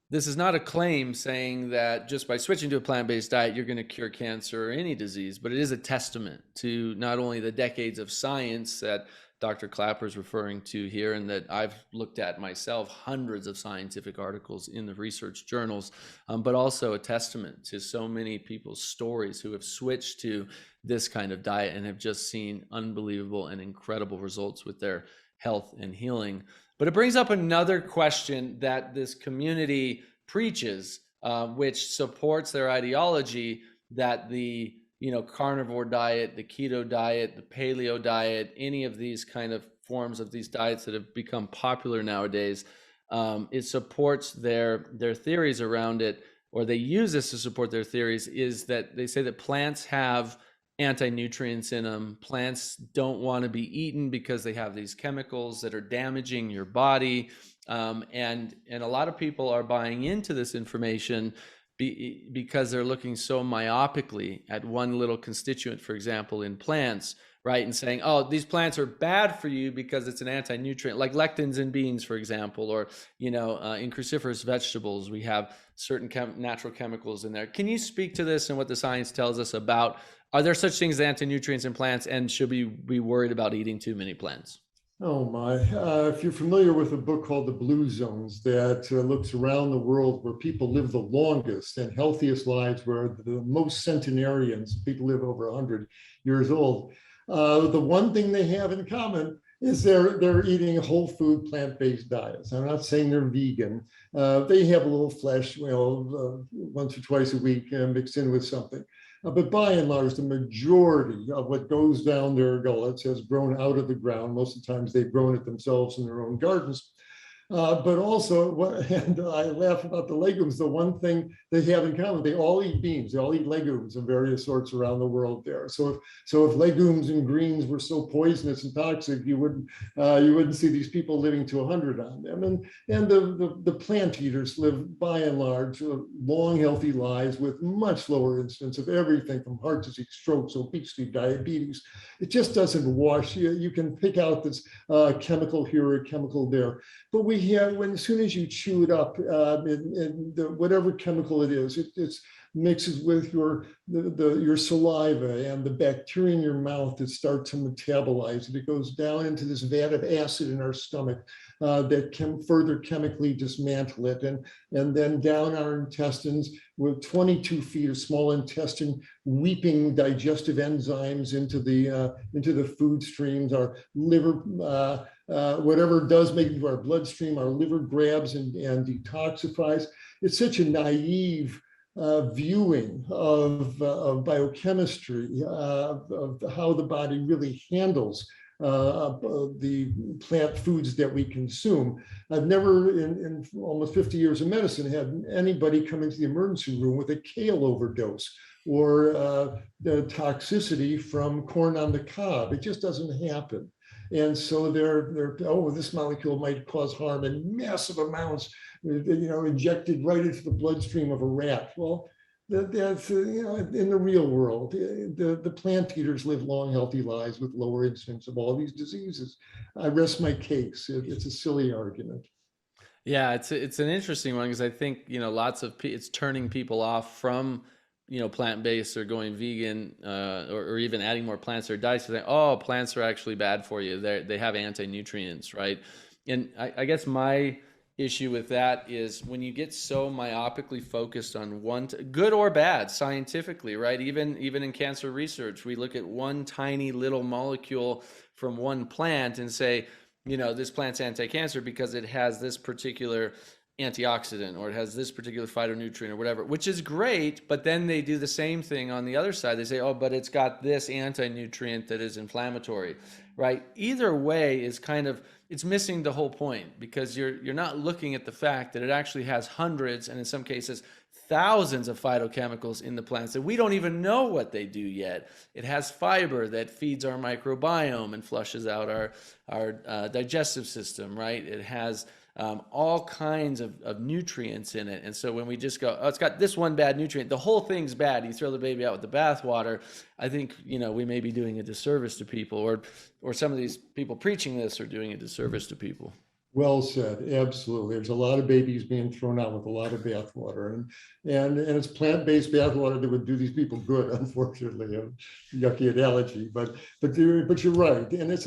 This is not a claim saying that just by switching to a plant-based diet, you're going to cure cancer or any disease, but it is a testament to not only the decades of science that Dr. Clapper is referring to here, and that I've looked at myself, hundreds of scientific articles in the research journals, but also a testament to so many people's stories who have switched to this kind of diet and have just seen unbelievable and incredible results with their health and healing. But it brings up another question that this community preaches, which supports their ideology that the carnivore diet, the keto diet, the paleo diet, any of these kind of forms of these diets that have become popular nowadays, it supports their theories around it, or they use this to support their theories, is that they say that plants have anti-nutrients in them. Plants don't want to be eaten because they have these chemicals that are damaging your body. And a lot of people are buying into this information because they're looking so myopically at one little constituent, for example, in plants, right? And saying, oh, these plants are bad for you because it's an anti-nutrient, like lectins in beans, for example, or, in cruciferous vegetables, we have certain natural chemicals in there. Can you speak to this and what the science tells us about, are there such things as anti-nutrients in plants, and should we be worried about eating too many plants? Oh my, if you're familiar with a book called The Blue Zones that looks around the world where people live the longest and healthiest lives, where the most centenarians, people live over 100 years old, the one thing they have in common is they're eating whole food, plant-based diets. I'm not saying they're vegan. They have a little flesh, once or twice a week mixed in with something. But by and large, the majority of what goes down their gullets has grown out of the ground. Most of the times they've grown it themselves in their own gardens. But also, and I laugh about the legumes, the one thing they have in common, they all eat beans, they all eat legumes of various sorts around the world there. So if legumes and greens were so poisonous and toxic, you wouldn't see these people living to 100 on them. And the plant eaters live by and large long, healthy lives with much lower incidence of everything from heart disease, strokes, obesity, diabetes. It just doesn't wash. You can pick out this chemical here or chemical there. But we have, as soon as you chew it up, whatever chemical it is, it mixes with your saliva and the bacteria in your mouth that start to metabolize it. It goes down into this vat of acid in our stomach that can further chemically dismantle it, and then down our intestines with 22 feet of small intestine, weeping digestive enzymes into the food streams. Our liver, whatever does make it into our bloodstream, our liver grabs and detoxifies. It's such a naive viewing of biochemistry, of how the body really handles the plant foods that we consume. I've never, in almost 50 years of medicine, had anybody come into the emergency room with a kale overdose or the toxicity from corn on the cob. It just doesn't happen. And so this molecule might cause harm in massive amounts, injected right into the bloodstream of a rat. Well, that's in the real world, the plant eaters live long, healthy lives with lower incidence of all these diseases. I rest my case. It's a silly argument. Yeah, it's an interesting one, because I think it's turning people off from plant-based or going vegan, or even adding more plants to their diets, saying, oh, plants are actually bad for you. They have anti-nutrients, right? And I guess my issue with that is when you get so myopically focused on one, good or bad, scientifically, right? Even in cancer research, we look at one tiny little molecule from one plant and say, this plant's anti-cancer because it has this particular antioxidant or it has this particular phytonutrient or whatever, which is great. But then they do the same thing on the other side. They say, oh, but it's got this anti-nutrient that is inflammatory, right? Either way is it's missing the whole point, because you're not looking at the fact that it actually has hundreds and in some cases thousands of phytochemicals in the plants that we don't even know what they do yet. It has fiber that feeds our microbiome and flushes out our digestive system, right? It has all kinds of nutrients in it. And so when we just go, oh, it's got this one bad nutrient, the whole thing's bad, you throw the baby out with the bathwater, I think, we may be doing a disservice to people, or some of these people preaching this are doing a disservice to people. Well said. Absolutely. There's a lot of babies being thrown out with a lot of bathwater, and it's plant-based bathwater that would do these people good. Unfortunately, a yucky analogy, but you're right, and it's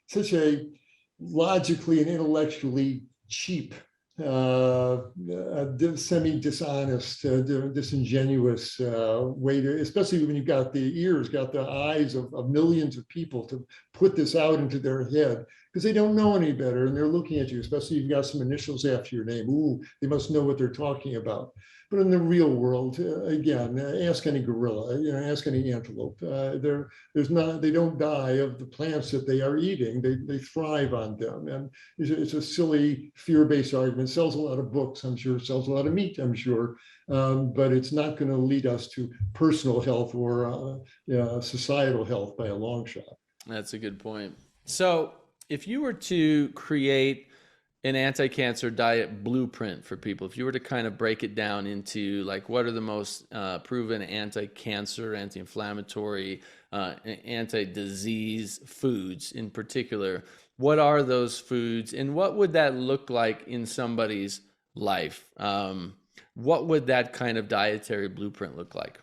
such a logically and intellectually cheap, semi-dishonest, disingenuous way to, especially when you've got the ears, got the eyes of millions of people, to put this out into their head, because they don't know any better and they're looking at you, especially if you've got some initials after your name. Ooh, they must know what they're talking about. But in the real world, again, ask any gorilla, ask any antelope. They don't die of the plants that they are eating. They thrive on them. And it's a silly fear-based argument. It sells a lot of books, I'm sure. It sells a lot of meat, I'm sure. But it's not going to lead us to personal health or societal health by a long shot. That's a good point. So if you were to create an anti-cancer diet blueprint for people, if you were to kind of break it down into like what are the most proven anti-cancer, anti-inflammatory, anti-disease foods in particular, what are those foods and what would that look like in somebody's life? What would that kind of dietary blueprint look like?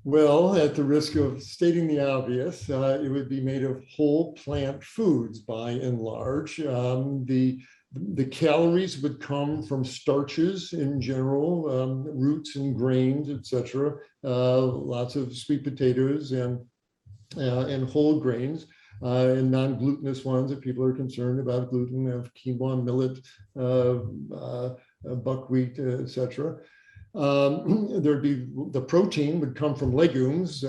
Well, at the risk of stating the obvious, it would be made of whole plant foods by and large. The calories would come from starches in general, roots and grains, etc. Lots of sweet potatoes and whole grains, and non-glutinous ones if people are concerned about gluten, of quinoa, millet, buckwheat, etc. There'd be the protein would come from legumes,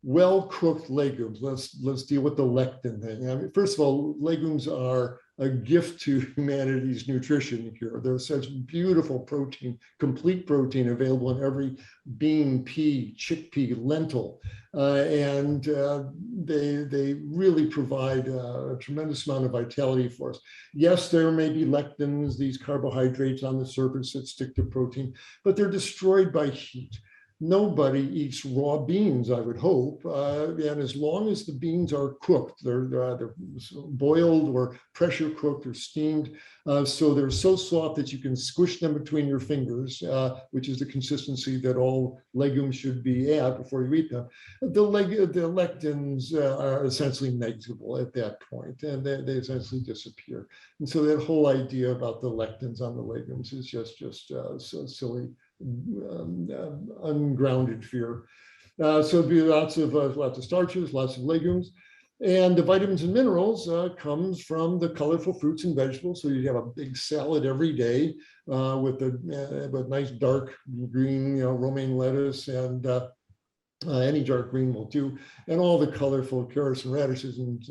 well-cooked legumes. Let's deal with the lectin thing. I mean, first of all, legumes are a gift to humanity's nutrition here. There's such beautiful protein, complete protein available in every bean, pea, chickpea, lentil, and they really provide a tremendous amount of vitality for us. Yes, there may be lectins, these carbohydrates on the surface that stick to protein, but they're destroyed by heat. Nobody eats raw beans, I would hope. And as long as the beans are cooked, they're either boiled or pressure cooked or steamed. So they're so soft that you can squish them between your fingers, which is the consistency that all legumes should be at before you eat them. The lectins are essentially negligible at that point, and they essentially disappear. And so that whole idea about the lectins on the legumes is just so silly. Ungrounded fear. So it'd be lots of starches, lots of legumes, and the vitamins and minerals comes from the colorful fruits and vegetables. So you have a big salad every day with nice dark green, romaine lettuce, and any dark green will do, and all the colorful carrots and radishes and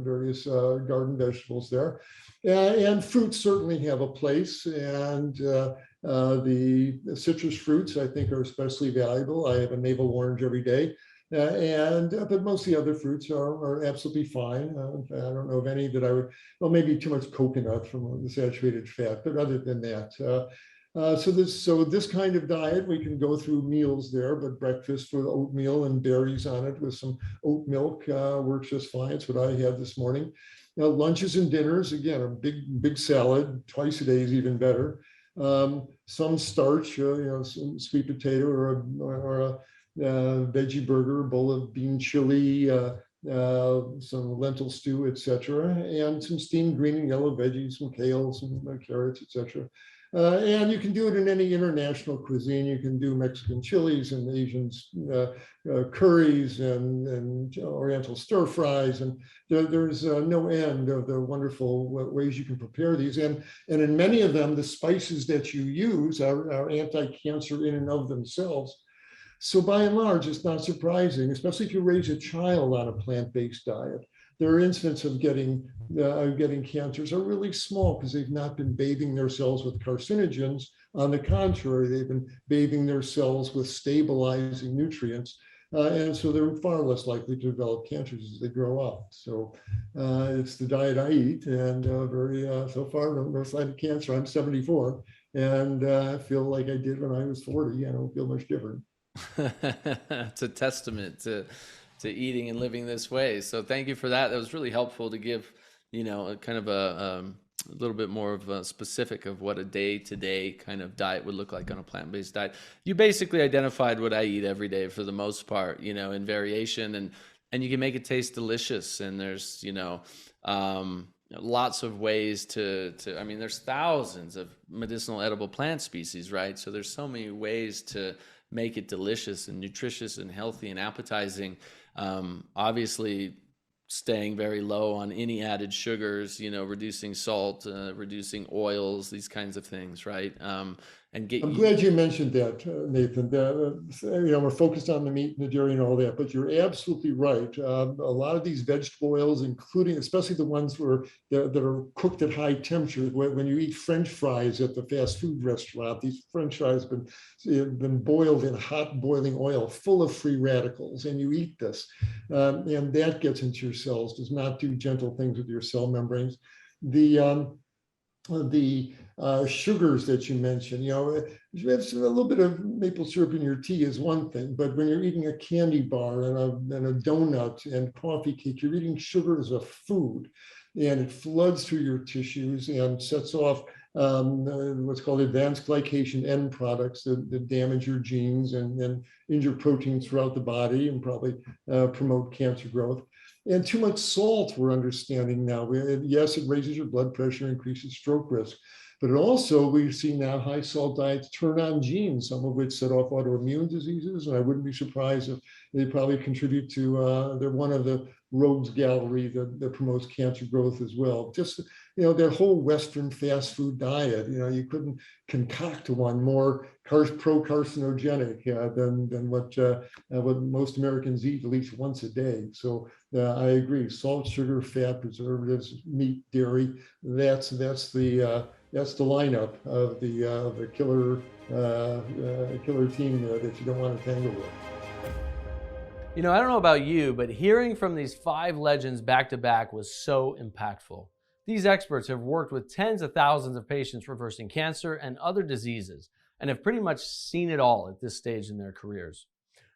various garden vegetables there. And fruits certainly have a place, and the citrus fruits I think are especially valuable. I have a navel orange every day, but most of the other fruits are absolutely fine. I don't know of any that I would, well, maybe too much coconut from the saturated fat, but other than that. So this kind of diet, we can go through meals there, but breakfast with oatmeal and berries on it with some oat milk works just fine. It's what I had this morning. Now, lunches and dinners, again, a big salad, twice a day is even better. Some starch, some sweet potato or a veggie burger, a bowl of bean chili, some lentil stew, etc., and some steamed green and yellow veggies, some kale, some carrots, etc. And you can do it in any international cuisine. You can do Mexican chilies and Asian curries and Oriental stir fries, and there's no end of the wonderful ways you can prepare these. And in many of them, the spices that you use are anti-cancer in and of themselves. So by and large, it's not surprising, especially if you raise a child on a plant-based diet. Their incidence of getting cancers are really small because they've not been bathing their cells with carcinogens. On the contrary, they've been bathing their cells with stabilizing nutrients. And so they're far less likely to develop cancers as they grow up. So it's the diet I eat, and so far, no sign of cancer. I'm 74, and I feel like I did when I was 40. I don't feel much different. It's a testament to eating and living this way. So thank you for that. That was really helpful to give, a kind of a little bit more of a specific of what a day-to-day kind of diet would look like on a plant-based diet. You basically identified what I eat every day for the most part, in variation, and you can make it taste delicious. And there's, lots of ways to there's thousands of medicinal edible plant species, right? So there's so many ways to make it delicious and nutritious and healthy and appetizing. Obviously, staying very low on any added sugars, reducing salt, reducing oils, these kinds of things, right? I'm glad you mentioned that, Nathan. We're focused on the meat and the dairy and all that, but you're absolutely right. A lot of these vegetable oils, including, especially the ones that are cooked at high temperature, when you eat French fries at the fast food restaurant, these French fries have been boiled in hot boiling oil full of free radicals, and you eat this, and that gets into your cells, does not do gentle things with your cell membranes. The sugars that you mentioned, it's a little bit of maple syrup in your tea is one thing, but when you're eating a candy bar and a donut and coffee cake, you're eating sugar as a food, and it floods through your tissues and sets off what's called advanced glycation end products that damage your genes and injure proteins throughout the body and probably promote cancer growth. And too much salt, we're understanding now. Yes, it raises your blood pressure, increases stroke risk, but it also, we see now high salt diets turn on genes, some of which set off autoimmune diseases. And I wouldn't be surprised if they probably contribute to, they're one of the rogues gallery that promotes cancer growth as well. Just, that whole Western fast food diet, you couldn't concoct one more pro-carcinogenic than what most Americans eat at least once a day. So I agree. Salt, sugar, fat, preservatives, meat, dairy. That's the lineup of the killer team that you don't want to tangle with. I don't know about you, but hearing from these 5 legends back to back was so impactful. These experts have worked with tens of thousands of patients reversing cancer and other diseases, and have pretty much seen it all at this stage in their careers.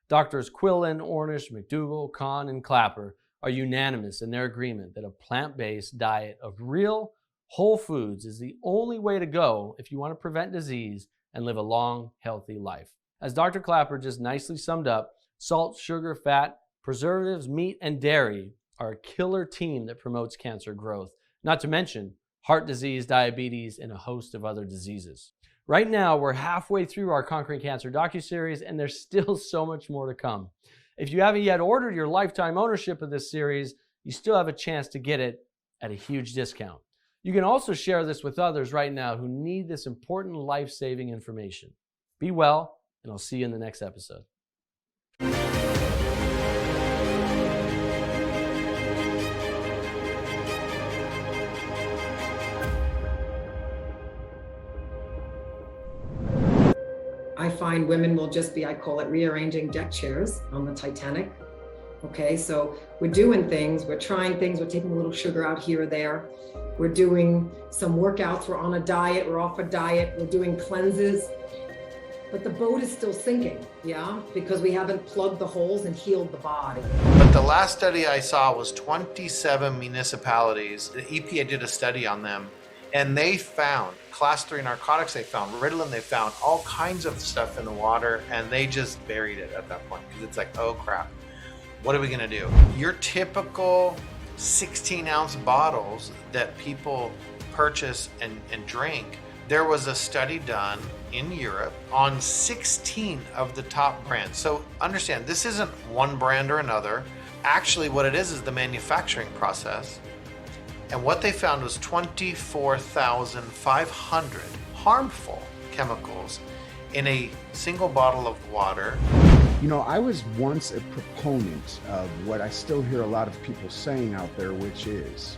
Doctors Quillen, Ornish, McDougall, Kahn, and Clapper are unanimous in their agreement that a plant-based diet of real, whole foods is the only way to go if you want to prevent disease and live a long, healthy life. As Dr. Clapper just nicely summed up, salt, sugar, fat, preservatives, meat, and dairy are a killer team that promotes cancer growth, not to mention heart disease, diabetes, and a host of other diseases. Right now, we're halfway through our Conquering Cancer docuseries, and there's still so much more to come. If you haven't yet ordered your lifetime ownership of this series, you still have a chance to get it at a huge discount. You can also share this with others right now who need this important life-saving information. Be well, and I'll see you in the next episode. I find women will just be, I call it rearranging deck chairs on the Titanic. Okay, so we're doing things, we're trying things, we're taking a little sugar out here or there. We're doing some workouts, we're on a diet, we're off a diet, we're doing cleanses. But the boat is still sinking, yeah? Because we haven't plugged the holes and healed the body. But the last study I saw was 27 municipalities. The EPA did a study on them, and they found class 3 narcotics, they found Ritalin, they found all kinds of stuff in the water, and they just buried it at that point because it's like, oh crap. What are we going to do? Your typical 16-ounce bottles that people purchase and drink, there was a study done in Europe on 16 of the top brands. So understand, this isn't one brand or another. Actually, what it is the manufacturing process. And what they found was 24,500 harmful chemicals in a single bottle of water. You know, I was once a proponent of what I still hear a lot of people saying out there, which is,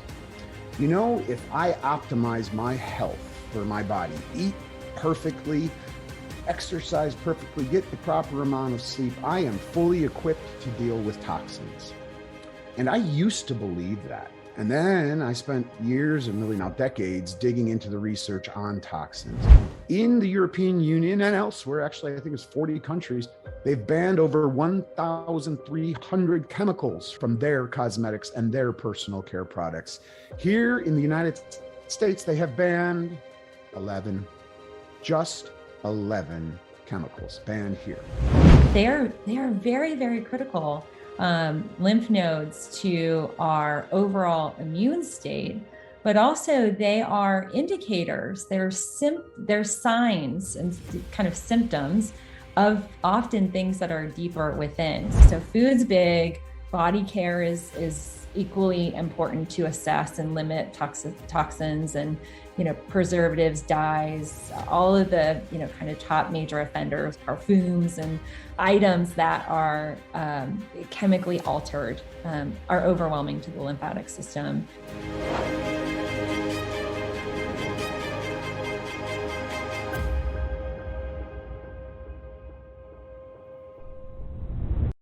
you know, if I optimize my health for my body, eat perfectly, exercise perfectly, get the proper amount of sleep, I am fully equipped to deal with toxins. And I used to believe that. And then I spent years and really now decades digging into the research on toxins. In the European Union and elsewhere, actually, I think it's 40 countries, they've banned over 1,300 chemicals from their cosmetics and their personal care products. Here in the United States, they have banned 11, just 11 chemicals banned here. They are very, very critical lymph nodes to our overall immune state, but also they are indicators, they're signs and kind of symptoms of often things that are deeper within. So food's big, body care is equally important to assess and limit toxins and, you know, preservatives, dyes, all of the, you know, kind of top major offenders, perfumes and items that are chemically altered are overwhelming to the lymphatic system.